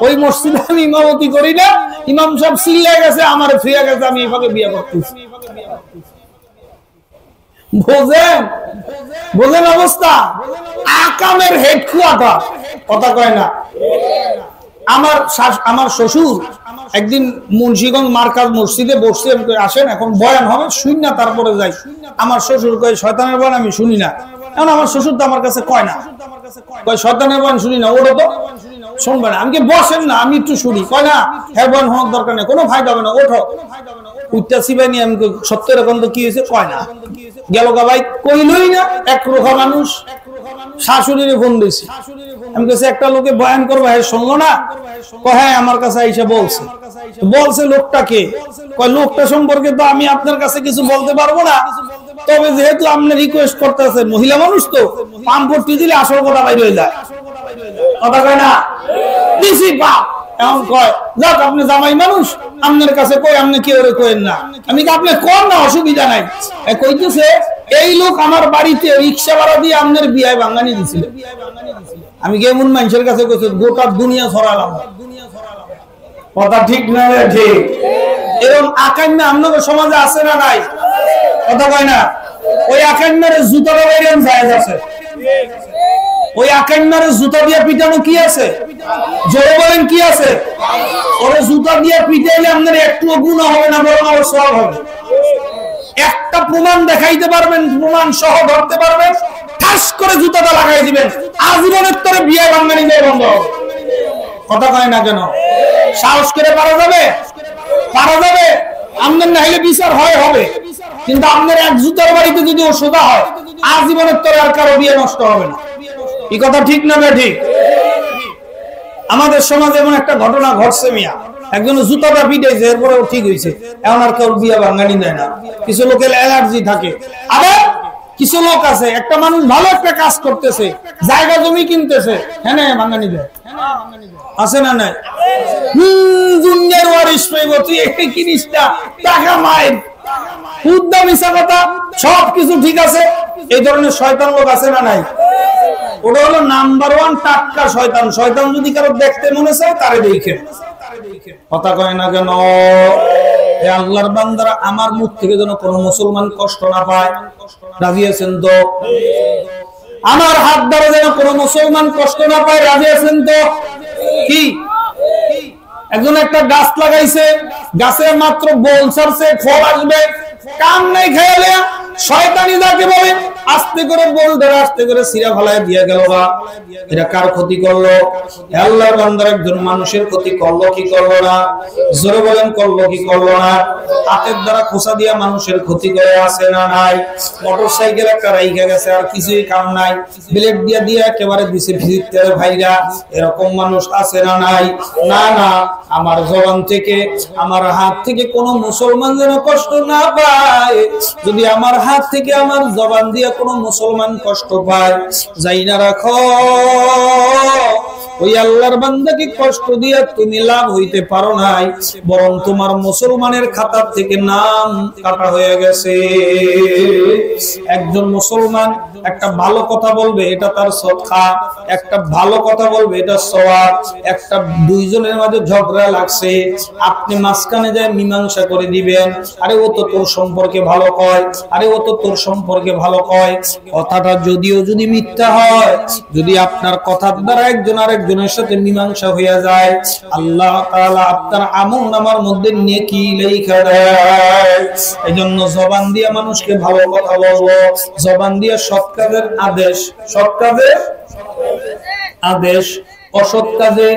ওই মসজিদে আমি ইমামতি করি না, ইমাম সাহেব সিল্লে গেছে, আমার ফিরে গেছে, আমি এভাবে বিয়ে করতেছি। বোঝেন বোঝেন অবস্থা। আকামের হেডকোয়ার্টার, কথা কয় না। আমার শ্বশুর একদিন মুন্সিগঞ্জ মার্কাজ মসজিদে বসছে, আসেন এখন বয়ান হবে, শুন না তারপরে যাই। আমার শ্বশুর কয় শয়তানের বয়ান আমি শুনি না। এখন আমার শ্বশুর তো আমার কাছে কয় না, কয় শয়তানের বয়ান শুনি না, ওটা তো শুনবে না। আমি বসেন না, আমি একটু শুনি। কয় না, হ্যাঁ বয়ান হওয়ার দরকার নেই, কোনো ফায়দা হবে না, ওঠো। উঠটা সিবাই নিয়ে আমি সত্যের এখন তো কি হয়েছে, কয় না। গেল গা ভাই, কইলই না, এক রোখা মানুষ। শাশুড়িরে ফোন দিয়েছি, আমি কাছে একটা লোকে বয়ান করবো, হ্যাঁ শুনলো না? হ্যাঁ আমার কাছে আইসা বলছে। বলছে লোকটাকে, কয় লোকটা সম্পর্কে তো আমি আপনার কাছে কিছু বলতে পারবো না, তবে যেহেতু আপনি রিকোয়েস্ট করতেছেন, মহিলা মানুষ তো পাম্পটি দিলে আসল কথা বাইরে হয়ে যায়, কথা কয় না। দিছি বাপ, এখন কয় যাক আপনি জামাই মানুষ, আপনার কাছে কই, আপনি কেউ কইেন না। আমি আপনি কোন না, অসুবিধা নাই। কইতেছে এই লোক আমার বাড়িতে রিক্সা ভাড়া দিয়ে আপনার বিয়ায় ভাঙ্গানি দিছিল। আমি কেমন মানুষের কাছে কইছি, গোটা দুনিয়া ছড়ালাম, কথা ঠিক না? ঠিক। এরকম আকান্না আপনাদের সমাজে আছে না নাই? কথা কয় না। ওই আকান্নারে জুতাটা বাইরে যায় আছে, ওই আকান্নারে জুতা দিয়ে পিটানো কি আছে? জোরে বলেন কি আছে? ওরে জুতা দিয়ে পিটাইলে আপনার একটুও গুনাহ হবে না, বরং আরো সওয়াব হবে। একটা প্রমাণ দেখাইতে পারবেন, প্রমাণ সহ ধরতে পারবেন, ঠাস করে জুতাটা লাগাই দিবেন, আজীবনের তরে বিয়ে ভাঙ্গানি দিয়ে বন্ধ হবে। কথা কয় না কেন? সাহস করে পারা যাবে? পারা যাবে। আপনার না হলে বিচার হয় হবে, কিন্তু আপনার এক জুতার বাড়িতে যদি ও সোজা হয়, আজীবনের তরে আর কারো বিয়ে নষ্ট হবে না। এই কথা ঠিক না? ঠিক। আমাদের সমাজে এমন একটা ঘটনা ঘটছে মিয়া, একজন জুতাটা পিটাইছে, এরপরে ঠিক হয়েছে, এখন আর কেউ বিয়ে ভাঙ্গানি দেয় না। কিছু লোকের অ্যালার্জি থাকে। আবার কিছু লোক আছে, একটা মানুষ ভালো একটা কাজ করতেছে, জায়গা জমি কিনতেছে, হ্যাঁ ভাঙ্গানি দেয়, আছে না নাই? দুনিয়ার ওয়ারিশ পাইব, তুই এই জিনিসটা টাকা মায়ের উদ্দা মিশা কথা, সবকিছু ঠিক আছে। এই ধরনের শয়তান লোক আছে না নাই? ওটা হলো নাম্বার 1 টাটকা শয়তান। শয়তান যদি কারো দেখতে মনে চায়, তারে দেখে। কথা কয় না কেন? আল্লাহর বান্দারা, আমার মুখ থেকে যেন কোনো মুসলমান কষ্ট না পায়, রাজি আছেন তো? আমার হাত দ্বারা যেন কোনো মুসলমান কষ্ট না পায়, রাজি আছেন তো? কি একজন একটা গাছ লাগাইছে, গাছে মাত্র বল ছাড়ছে, ফল আসবে, কাম নাই, খেয়ালে শয়তানি যাকে বলে, আস্তে করে বল ধরে আস্তে করে সিরা ফলায় দিয়ে গেল। এটা কার ক্ষতি করলো? আল্লাহর বান্দার একজন মানুষের ক্ষতি করলো কি করলো না? জোরে বলেন, করলো কি করলো না? হাতের দ্বারা খোসা দিয়া মানুষের ক্ষতি করে, আছে না নাই? মোটরসাইকেল একটা রাইখা গেছে, আর কিছুই কাম নাই, ব্লেড দিয়া দিয়ে একেবারে দিছে ভিজিতে ভাইরা, এরকম মানুষ আছে না নাই? না না, আমার জবান থেকে, আমার হাত থেকে কোন মুসলমান যেন কষ্ট না পায়। যদি আমার হাত থেকে, আমার জবান দিয়ে কোন মুসলমান কষ্ট পায়, যাই না রাখো, ওই আল্লাহর বান্দাকে কষ্ট দিয়ে তুমি লাভ হইতে পারো নাই, বরং তোমার মুসলমানের খাতার থেকে নাম কাটা হয়ে গেছে। একজন মুসলমান একটা ভালো কথা বলবে, এটা তার সদকা। একটা ভালো কথা বলবে, এটা সওয়াব। একটা দুইজনের মাঝে ঝগড়া লাগছে, আপনি মাঝখানে যায় মীমাংসা করে দিবেন। আরে ও তো তোর সম্পর্কে ভালো কয়, আরে ও তো তোর সম্পর্কে ভালো কয়। কথাটা যদিও যদি মিথ্যা হয়, যদি আপনার কথার দ্বারা একজন আরেকজনের সাথে মীমাংসা হয়ে যায়, আল্লাহ তাআলা আপনার আমলনামার মধ্যে নেকি লেখা দেয়। এজন্য জবান দিয়ে মানুষকে ভালো কথা বলবো, জবান দিয়ে সৎ কাজের আদেশ, সৎ কাজের আদেশ, অসৎ কাজে।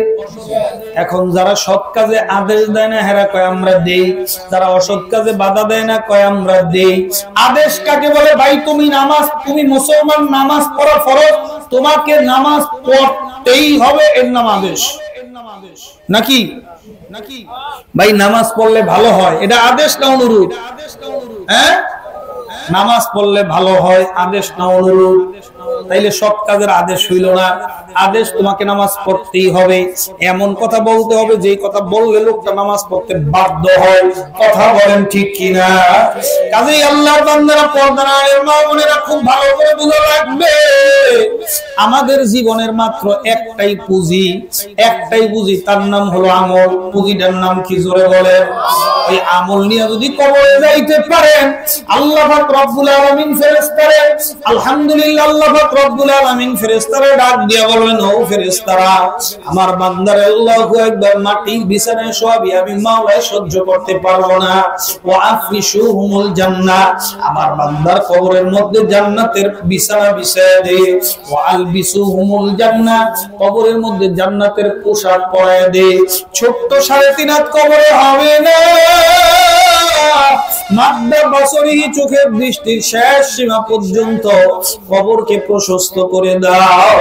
এখন যারা সৎ কাজে আদেশ দেয় না, হেরা কয় আমরা দেই, যারা অসৎ কাজে বাধা দেয় না, কয় আমরা দেই। আদেশ কাকে বলে? ভাই তুমি নামাজ, তুমি মুসলমান, নামাজ পড়া ফরজ, তোমাকে নামাজ পড়তেই হবে, এর নাম আদেশ। নাকি ভাই নামাজ পড়লে ভালো হয়, এটা আদেশ না অনুরোধ? হ্যাঁ, নামাজ পড়লে ভালো হয়, আদেশ না অনুরোধ? তাইলে সব কাজের আদেশ হইল না। আদেশ তোমাকে নামাজ পড়তেই হবে, এমন কথা বলতে হবে যে কথা বললে লোকটা নামাজ পড়তে বাধ্য হয়। কথা বলেন ঠিক কিনা? কাজেই আল্লাহর বান্দারা, পর্দার আলের মা বোনেরা, খুব ভালো করে বুঝা লাগবে, আমাদের জীবনের মাত্র একটাই পুঁজি, একটাই পুঁজি, তার নাম হলো আমল। পুঁজিটার নাম কি জোরে বলেন? এই আমল নিয়ে যদি কবরে যাইতে পারেন, আল্লাহ পাক রব্বুল আলামিন ফেরেশতারে, আলহামদুলিল্লাহ, আল্লাহ পাক রব্বুল আলামিন ফেরেশতারে ডাক দিয়া বলবেন, ও ফেরেশতারা, আমার বান্দার আল্লাহু আকবার মাটির বিছানায় শোয়াবি আমি মাওলায় সহ্য করতে পারবো না। ওয়া আফরিশুহুমুল জান্নাহ, আমার বান্দার কবরের মধ্যে জান্নাতের বিছানা বিছায়া দে। ওয়া আলবিসুহুমুল জান্নাহ, কবরের মধ্যে জান্নাতের পোশাক পরায়া দে। ছোট্ট 3.5 হাত কবরে হবে না, মাদ্দা বসরিহি, চোখের দৃষ্টির শেষ সীমা পর্যন্ত কবরকে প্রশস্ত করে দাও।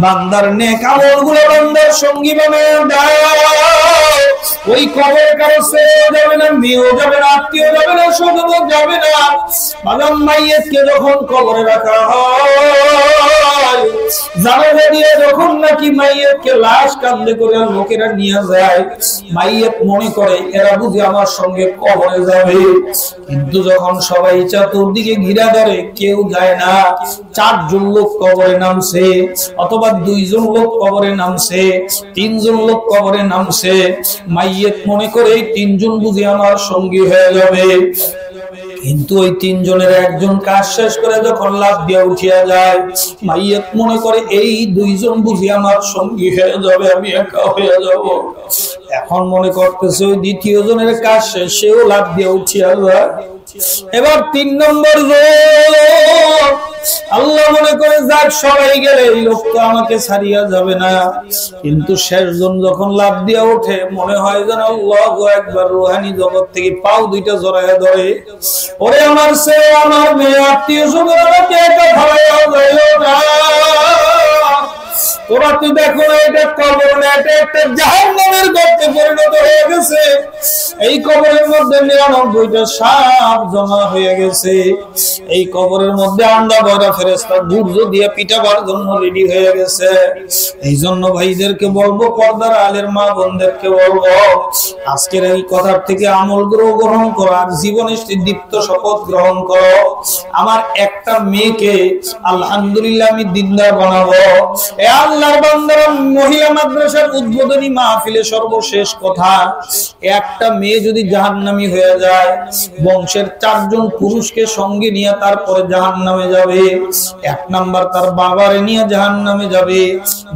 বান্দার নেক আমলগুলো বান্দার সঙ্গী বানায় দাও। ওই কবরে কারো ছেলেও যাবে না, মেয়েও যাবে না, আত্মীয় যাবে না, স্বজন যাবে না। বাদাম মাইয়েতকে যখন কবরে রাখা হয়, জানাজা দিয়ে যখন নাকি মাইয়েতকে লাশ কাঁধে করে লোকেরা নিয়ে যায়, মাইয়েত মনে করে এরা বুঝি আমার সঙ্গে কবরে যাবে। কিন্তু যখন সবাই চতুর্দিকে ঘিরা ধরে, কেউ যায় না। 4 জন লোক কবরে নামছে, অথবা 2 জন লোক কবরে নামছে, 3 জন লোক কবরে নামছে। মাইয়েত মনে করে 3 জন বুঝি আমার সঙ্গী হয়ে যাবে। কিন্তু ওই 3 জনের একজন কাজ শেষ করে যখন লাফ দিয়ে উঠিয়া যায়, মাইয়াত মনে করে এই 2 জন বুঝি আমার সঙ্গী হয়ে যাবে, আমি একা হয়ে যাব। এখন মনে করতেছে ওই 2য় জনের কাজ শেষ, সেও লাফ দিয়ে উঠিয়া যায়। এবার 3 নম্বর লোক, আল্লাহ মনে করে যাক সবাই গেলে এই লোক তো আমাকে ছাড়িয়া যাবে না। কিন্তু শেষজন যখন লাফ দিয়া ওঠে, মনে হয় যেন আল্লাহু আকবার, রূহানি জগৎ থেকে পাও 2টা জড়ায়া ধরে, ওরে আমার ছেলে, আমার মেয়ে, আত্মীয় স্বজন, আমাকে একা ফেলাইয়া যাইও না। তোরা তুই দেখো না, এটা কবর না, এটা একটা জাহান্নামের গর্তে পরিণত হয়ে গেছে। এই কবরের মধ্যে 99টা সাপ জমা হয়ে গেছে। এই কবরের মধ্যে আন্ডা ভরা ফেরেশতা গুর্জ দিয়ে পিটাবার জন্য রেডি হয়ে গেছে। এই জন্য ভাইদেরকে বলবো, পর্দার আলের মা বোনদেরকে বলবো, আজকের এই কথার থেকে আমল গ্রহণ করো, আর জীবনে দীপ্ত শপথ গ্রহণ করো, আমার একটা মেয়েকে আলহামদুলিল্লাহ আমি দিনদার বানাবো। আল্লাহর বান্দারা, মহিলা মাদ্রাসার উদ্বোধনী মাহফিলে সর্বশেষ কথা, একটা মেয়ে যদি জাহান্নামী হয়ে যায়, বংশের 4 জন পুরুষকে সঙ্গে নিয়ে তারপরে জাহান্নামে যাবে। 1 নাম্বার তার বাবারে নিয়ে জাহান্নামে যাবে,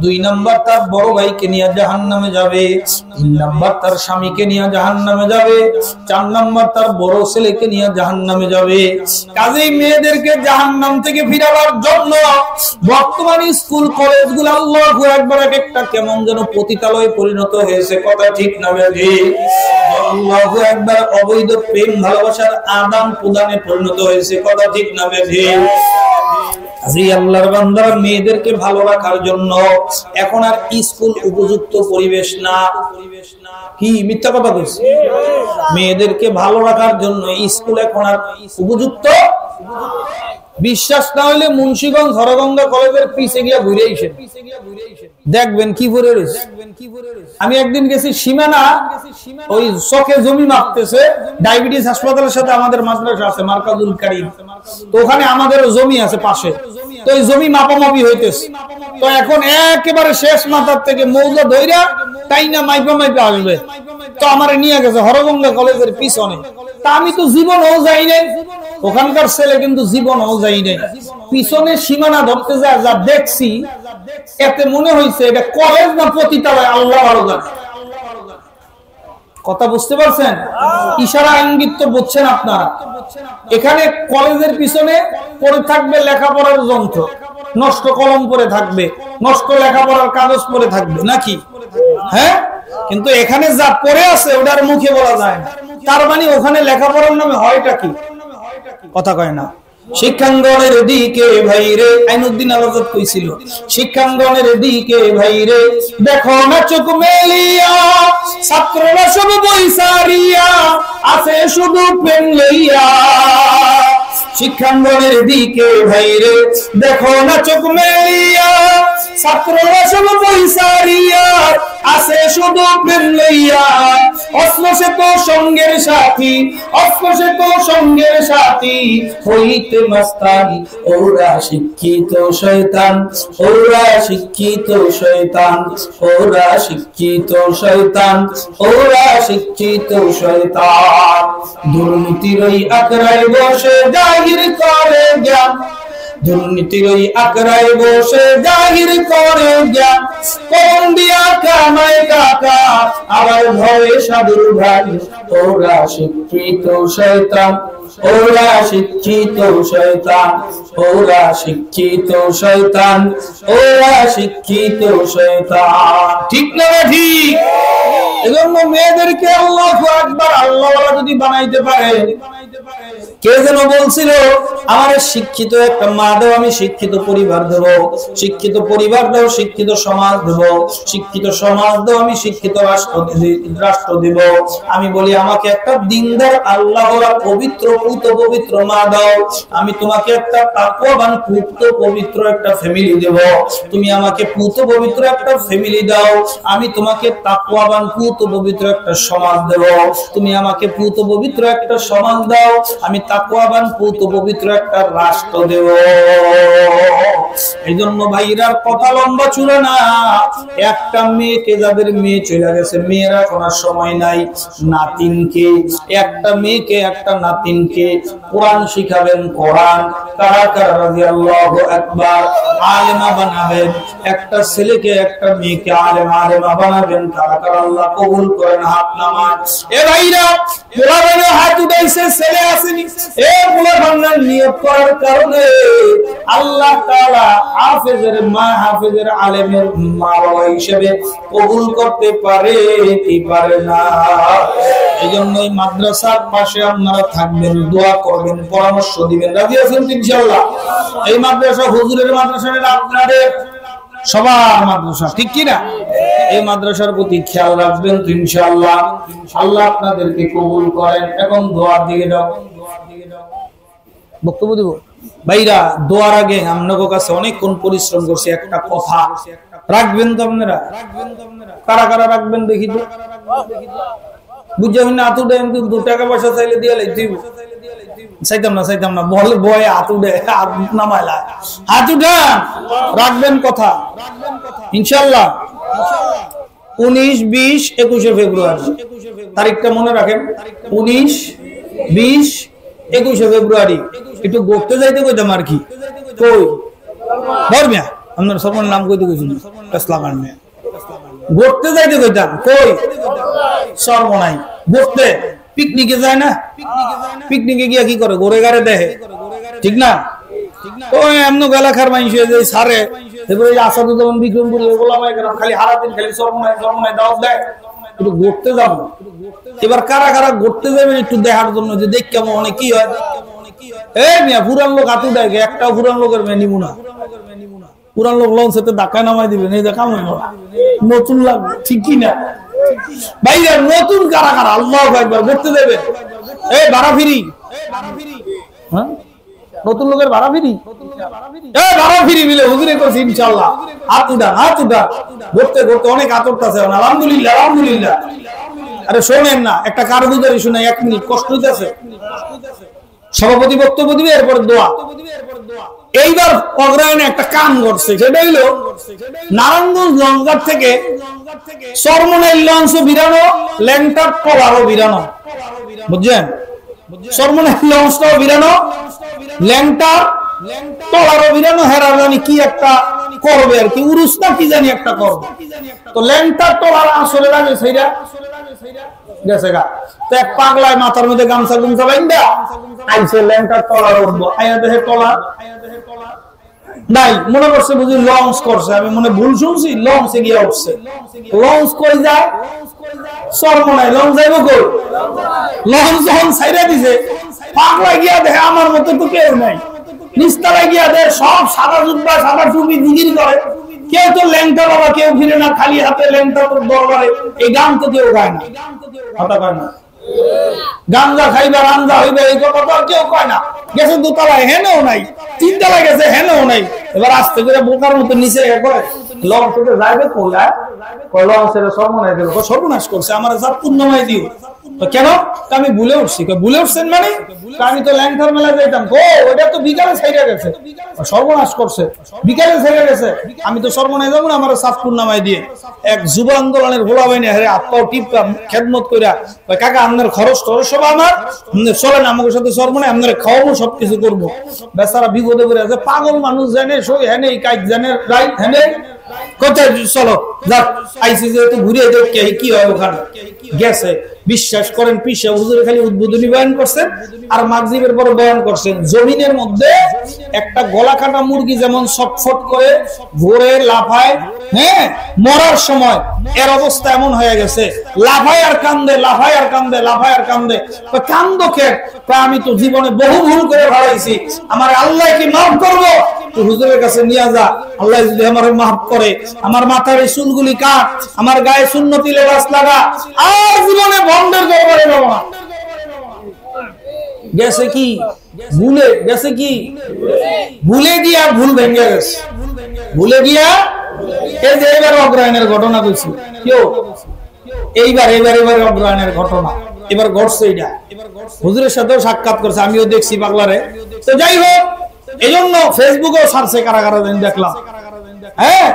2 নাম্বার তার বড় ভাইকে নিয়ে জাহান্নামে যাবে, 3 নাম্বার তার স্বামীকে নিয়ে জাহান্নামে যাবে, 4 নাম্বার তার বড় ছেলেকে নিয়ে জাহান্নামে যাবে। কাজেই মেয়েদেরকে জাহান্নাম থেকে ফিরাবার জন্য বর্তমান স্কুল কলেজগুলো আল্লাহু আকবার একটা কেমন যেন পতিতালয়ে পরিণত হয়েছে। কথা ঠিক না বেঠি? আল্লাহু আকবার অবৈধ প্রেম ভালোবাসার আদান প্রদানে পরিণত হয়েছে। কথা ঠিক না বেঠি? আজি আল্লাহর বান্দারা, মেয়েদেরকে ভালো রাখার জন্য এখন আর স্কুল উপযুক্ত পরিবেশ না। কি মিথ্যা কথা কইছি? মেয়েদেরকে ভালো রাখার জন্য স্কুল এখন আর উপযুক্ত। বিশ্বাস না হইলে মুন্সিগঞ্জ হরগঙ্গা কলেজের পিছে গিয়া ঘুরে আইসেন, দেখবেন কি ভরে রয়েছে। আমি একদিন গেছি সীমানা, ওই চকে জমি মাপতেছে, ডায়াবেটিস হাসপাতালের সাথে আমাদের মাদ্রাসা আছে, মার্কাজুল কারীম। তো ওখানে আমাদের জমি আছে পাশে, তো ওই জমি মাপামাপি হইতেছে। তো এখন একেবারে শেষ মাথার থেকে মৌজা ধইরা তাই না মাইপা মাইপা আসবে। তো আমারে নিয়ে গেছে হরগঙ্গা কলেজের পিছনে। তা আমি তো জীবনও যাই নাই, ওখানকার ছেলে কিন্তু জীবনও যাই নাই। পিছনে সীমানা ধরতে যা যা দেখছি, এতে মনে হয়েছে এটা কলেজ না পতিতালয়, আল্লাহ ভালো জানে। কথা বুঝতে পারছেন? ইশারা ইঙ্গিত তো বুঝছেন আপনারা। এখানে কলেজের পিছনে পড়ে থাকবে লেখাপড়ার যন্ত্র, নষ্ট কলম পড়ে থাকবে, নষ্ট লেখাপড়ার কাগজ পড়ে থাকবে নাকি? হ্যাঁ, কিন্তু এখানে যা পড়ে আছে ওটার মুখে বলা যায় না। তার মানে ওখানে লেখাপড়ার নামে হয়টা কি? কথা কয় না। শিক্ষাঙ্গনের দিকে ভাইরে আইনুদ্দিন আলাদত কইছিল শিক্ষাঙ্গনের দিকে ভাইরে দেখো না চোখ মেলিয়া ছাত্ররা সব বই সারিয়া আছে শুধু প্রেম লইয়া শিক্ষাঙ্গনের দিকে ভাইরে দেখো না চোখ মেলিয়া ছাত্ররা সব বই সারিয়া আছে শুধু প্রেম লইয়া অশ্লেষে তো সঙ্গের সাথী অশ্লেষে তো সঙ্গের সাথী হইতে মাস্তানি ওরা শিক্ষিত শয়তান ওরা শিক্ষিত শয়তান ওরা শিক্ষিত শয়তান ওরা শিক্ষিত শয়তান দুর্নীতির ওই আকড়ায় বসে জাহির করে জ্ঞান দুর্নীতির ওই আকড়ায় বসে জাহির করে জ্ঞান কোন দিয়া কামায় টাকা আবার ভয়ে সাধুর ভাই ওরা শিক্ষিত শয়তান ওরা শিক্ষিত শয়তান ওরা শিক্ষিত শয়তান ওরা শিক্ষিত শয়তান ঠিক না ঠিক এজন্য মেয়েদেরকে আল্লাহু আকবার আল্লাহ যদি বানাইতে পারে কে যেন বলছিল আমার শিক্ষিত একটা মা দাও আমি শিক্ষিত পরিবার দেব শিক্ষিত পরিবার দাও শিক্ষিত সমাজ দেব শিক্ষিত সমাজ দাও আমি শিক্ষিত রাষ্ট্র দেব আমি বলি আমাকে একটা দিনদার আল্লাহওয়ালা পবিত্র পুত পবিত্র মা দাও আমি তোমাকে একটা তাকওয়াবান পুত পবিত্র একটা ফ্যামিলি দেব তুমি আমাকে পুত পবিত্র একটা ফ্যামিলি দাও আমি তোমাকে তাকওয়াবান পুত পবিত্র একটা সমাজ দেব তুমি আমাকে পুত পবিত্র একটা সমাজ দাও আমি তাকওয়াবান পুত পবিত্র একটা রাষ্ট্র দেব এইজন্য ভাইরার কথা লম্বা চূড়া না একটা মেয়েকে যাদের মেয়ে চলে গেছে মেয়েরা কোনার সময় নাই নাতিনকে একটা মেয়েকে একটা নাতিনকে কোরআন শিখাবেন কোরআন কারা কারা রাদিয়াল্লাহু আকবার আলেমা বানাবেন একটা ছেলেকে একটা মেয়েকে আলেমা বানাবেন কারা কারা আল্লাহ কবুল করেন হাত নামান এ ভাইরা পোলাপানে হাত উঠাইছে ছেলে আসেনি এ পোলাপানের নিয়ত করার কারণে আল্লাহ তাআলা হাফেজের মা হাফেজের আলেমের মা বাবা হিসেবে কবুল করতে পারে কি পারে না এইজন্য এই মাদ্রাসার পাশে আপনারা থাকবেন দোয়া করবেন পরামর্শ দিবেন রাজি আছেন ইনশাআল্লাহ এই মাদ্রাসা হুজুরের মাদ্রাসা আপনাদের সবার মাদ্রাসা ঠিক কি না এই মাদ্রাসার প্রতি খেয়াল রাখবেন তো ইনশাআল্লাহ আল্লাহ আপনাদেরকে কবুল করেন এখন দোয়ার দিকে যাও বক্তব্য দিব ভাইরা দোয়ার আগে আপনাদের কাছে অনেকক্ষণ পরিশ্রম করছি একটা কথা রাখবেন তো আপনারা কারা কারা রাখবেন দেখি তো বুঝছেন না আতু দেন 2 টাকা পয়সা চাইলে দিয়ে দিব চাইতাম না বলে বয় হাত উঠে হাত নামাইলা হাত উঠান রাখবেন কথা ইনশাআল্লাহ 19, 20, 21 ফেব্রুয়ারি তারিখটা মনে রাখেন 19, 20, 21 ফেব্রুয়ারি একটু ঘুরতে যাইতে কইতাম আর কি কই ধর্মিয়া আপনার সবার নাম কইতে কইছিল ইসলামের মেয়ে ঘুরতে যাইতে কইতাম কই সর্বনাই ঘুরতে পিকনিকে যায় না পিকনিকে গিয়া কি করে ঘুরে গারে দেখে ঠিক না ওই এমন এলাকার মানুষ যে সারে এবারে আসাদুজ্জামান বিক্রমপুর ওলামায়ে কেরাম খালি হারাদিন খালি সর্বনাই দাওয়াত দেয় একটু ঘুরতে যাব এবার কারা কারা ঘুরতে যাবেন একটু দেখার জন্য যে দেখ কেমন অনেক কি হয় এই মিয়া পুরান লোক হাতু দেয় একটা পুরান লোকের মেয়ে নিমু না পুরান লোক লঞ্চেতে ধাক্কা নামাই দিবেন এই দেখা নতুন লাগবে ঠিক কি না ভাইরা নতুন কারা কারা আল্লাহু আকবার ঘুরতে দেবে এই ভাড়া ফ্রি হ্যাঁ নতুন লোকের ভাড়া ফ্রি এই ভাড়া ফ্রি মিলে হুজুরে কইছি ইনশাআল্লাহ হাত উঠা ঘুরতে ঘুরতে অনেক আতরতাছে আলহামদুলিল্লাহ আরে শুনেন না একটা কারগুজারি শুনে 1 মিনিট কষ্ট হইতাছে সভাপতি বক্তব্য দিবে এরপর দোয়া এইবার অগ্রায়ণে একটা কাম করছে সেটা হলো নারায়ণগঞ্জ লঞ্চঘাট থেকে সরমনের লঞ্চ বিরানো ল্যাংটার টলারও বিরানো বুঝছেন সরমনের লঞ্চটাও বিরানো ল্যাংটার টলারও বিরানো হেরার জানি কি একটা করবে আর কি উরুস না কি জানি একটা করবে তো ল্যাংটার টলার আসলে লাগে সেইটা গেছে গা তো এক পাগলায় মাথার মধ্যে গামছা বাইন্দা আইছে ল্যাংটার টলার উঠবো আইয়া দেহে টলার নাই মনে করছে বুঝি লঞ্চ করছে আমি মনে ভুল শুনছি লঞ্চে গিয়ে উঠছে লঞ্চ কই যায় সর্বনাই লঞ্চ যাইব কই লঞ্চ যখন ছাইরা দিছে পাগলা গিয়া দেখে আমার মতো তো কেউ নাই নিচতলায় গিয়া দেয় সব সাদা জুব্বা সাদা টুপি জিগির করে, কেউ তো ল্যাংটা বাবা কেউ ফিরে না, খালি হাতে ল্যাংটা তোর দরবারে, এই গান তো কেউ গায় না, কথা কয় না। গাঞ্জা খাইবা রাঞ্জা হইবে এই কথা তো কেউ কয় না। গেছে দোতলায় হেনেও নাই, তিনতলায় গেছে হেনেও নাই, এবার আস্তে করে বোকার মতো নিচে কয় লং থেকে যাইবে কোলায় লং ছেড়ে সর্বনাশ দিল, সর্বনাশ করছে আমার যা পুণ্যময় দিও। কেন আমি ভুলে উঠছি, ভুলে উঠছেন মানে আমি তো ল্যাংটার মেলা যাইতাম, ও ওটা তো বিকালে ছেড়ে গেছে, সর্বনাশ করছে বিকালে ছেড়ে গেছে, আমি তো সর্বনাশ যাবো না আমার সাফ পুণ্যময় দিয়ে। এক যুব আন্দোলনের গোলা বাইনে হারে আত্মাও টিপা খেদমত কইরা কাকা আপনার খরচ টরচ সব আমার চলেন আমাদের সাথে সর্বনাশ, আপনার খাওয়াবো সবকিছু করবো। বেচারা বিপদে পড়ে আছে, পাগল মানুষ জানে সই হ্যানে কাজ জানে রাইট হ্যানে কোথায় চলো যাক আইসি যেহেতু ঘুরে দেখে কি হয় ওখানে গেছে। বিশ্বাস করেন পিসা হুজুরে খালি উদ্বোধনী বয়ান করছেন আর মাগরিবের পরে বয়ান করছেন, জমিনের মধ্যে একটা গলা কাটা মুরগি যেমন ছটফট করে ঘুরে লাফায়, হ্যাঁ মরার সময় এর অবস্থা এমন হয়ে গেছে, লাফায় আর কান্দে লাফায় আর কান্দে লাফায় আর কান্দে। কান্দ কে? আমি তো জীবনে বহু ভুল করে ভাড়াইছি, আমার আল্লাহ কি মাফ করবো? তুই হুজুরের কাছে নিয়ে যা, আল্লাহ যদি আমার মাফ করে, আমার মাথার এই চুলগুলি কাট, আমার গায়ে সুন্নতি লেবাস লাগা, আর জীবনে বন্ধের দরবারে যাবো না। গেছে কি ভুলে গেছে, কি ভুলে গিয়া ভুল ভেঙে গেছে, ভুলে গিয়া এই যে এবার অগ্রহায়ণের ঘটনা বলছি, কেউ এইবার অগ্রহায়ণের ঘটনা এবার ঘটছে, এটা হুজুরের সাথেও সাক্ষাৎ করছে, আমিও দেখছি পাগলারে। তো যাই হোক, এই জন্য ফেসবুকেও ছাড়ছে কারা কারা দেখলাম, হ্যাঁ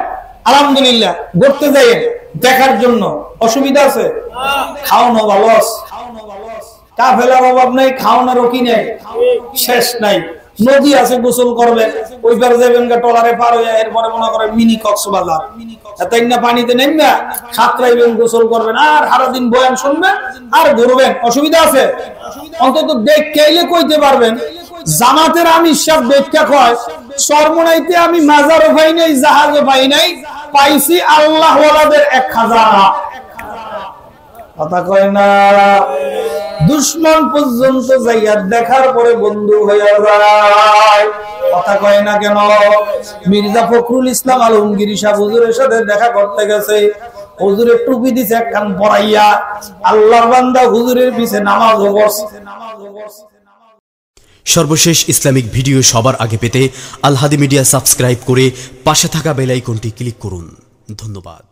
আলহামদুলিল্লাহ। ঘুরতে যাই দেখার জন্য অসুবিধা আছে, খাওয়ানো ভালো আছে, তা ফেলার অভাব নেই, খাওয়ানোর কি নেই শেষ নাই। নদী আছে গোসল করবেন, ওই পারে যাবেন টলারে পার হইয়া, এরপরে মনে করেন মিনি কক্সবাজার, তাই না পানিতে নেমবা সাঁতরাইবেন গোসল করবেন আর সারাদিন বয়ান শুনবেন আর ঘুরবেন, অসুবিধা আছে? অন্তত দেখে আইলে কইতে পারবেন জামাতের আমি সব ব্যাখ্যা কয় সর্বনাইতে আমি মাজারও পাই নাই জাহাজও পাই নাই, পাইছি আল্লাহ ওয়ালাদের এক খাজানা, কথা কয় না। দুশ্মন পর্যন্ত যাইয়া দেখার পরে বন্ধু হইয়া যায়, কথা কয় না কেন? মির্জা ফখরুল ইসলাম আলমগীর সাহেব হুজুরের সাথে দেখা করতে গেছে, হুজুরের টুপি দিছে একখান পরাইয়া, আল্লাহর বান্দা হুজুরের পিছে নামাজও পড়ছে। সর্বশেষ ইসলামিক ভিডিও সবার আগে পেতে আল হাদি মিডিয়া সাবস্ক্রাইব করে পাশে থাকা বেল আইকনটি ক্লিক করুন। ধন্যবাদ।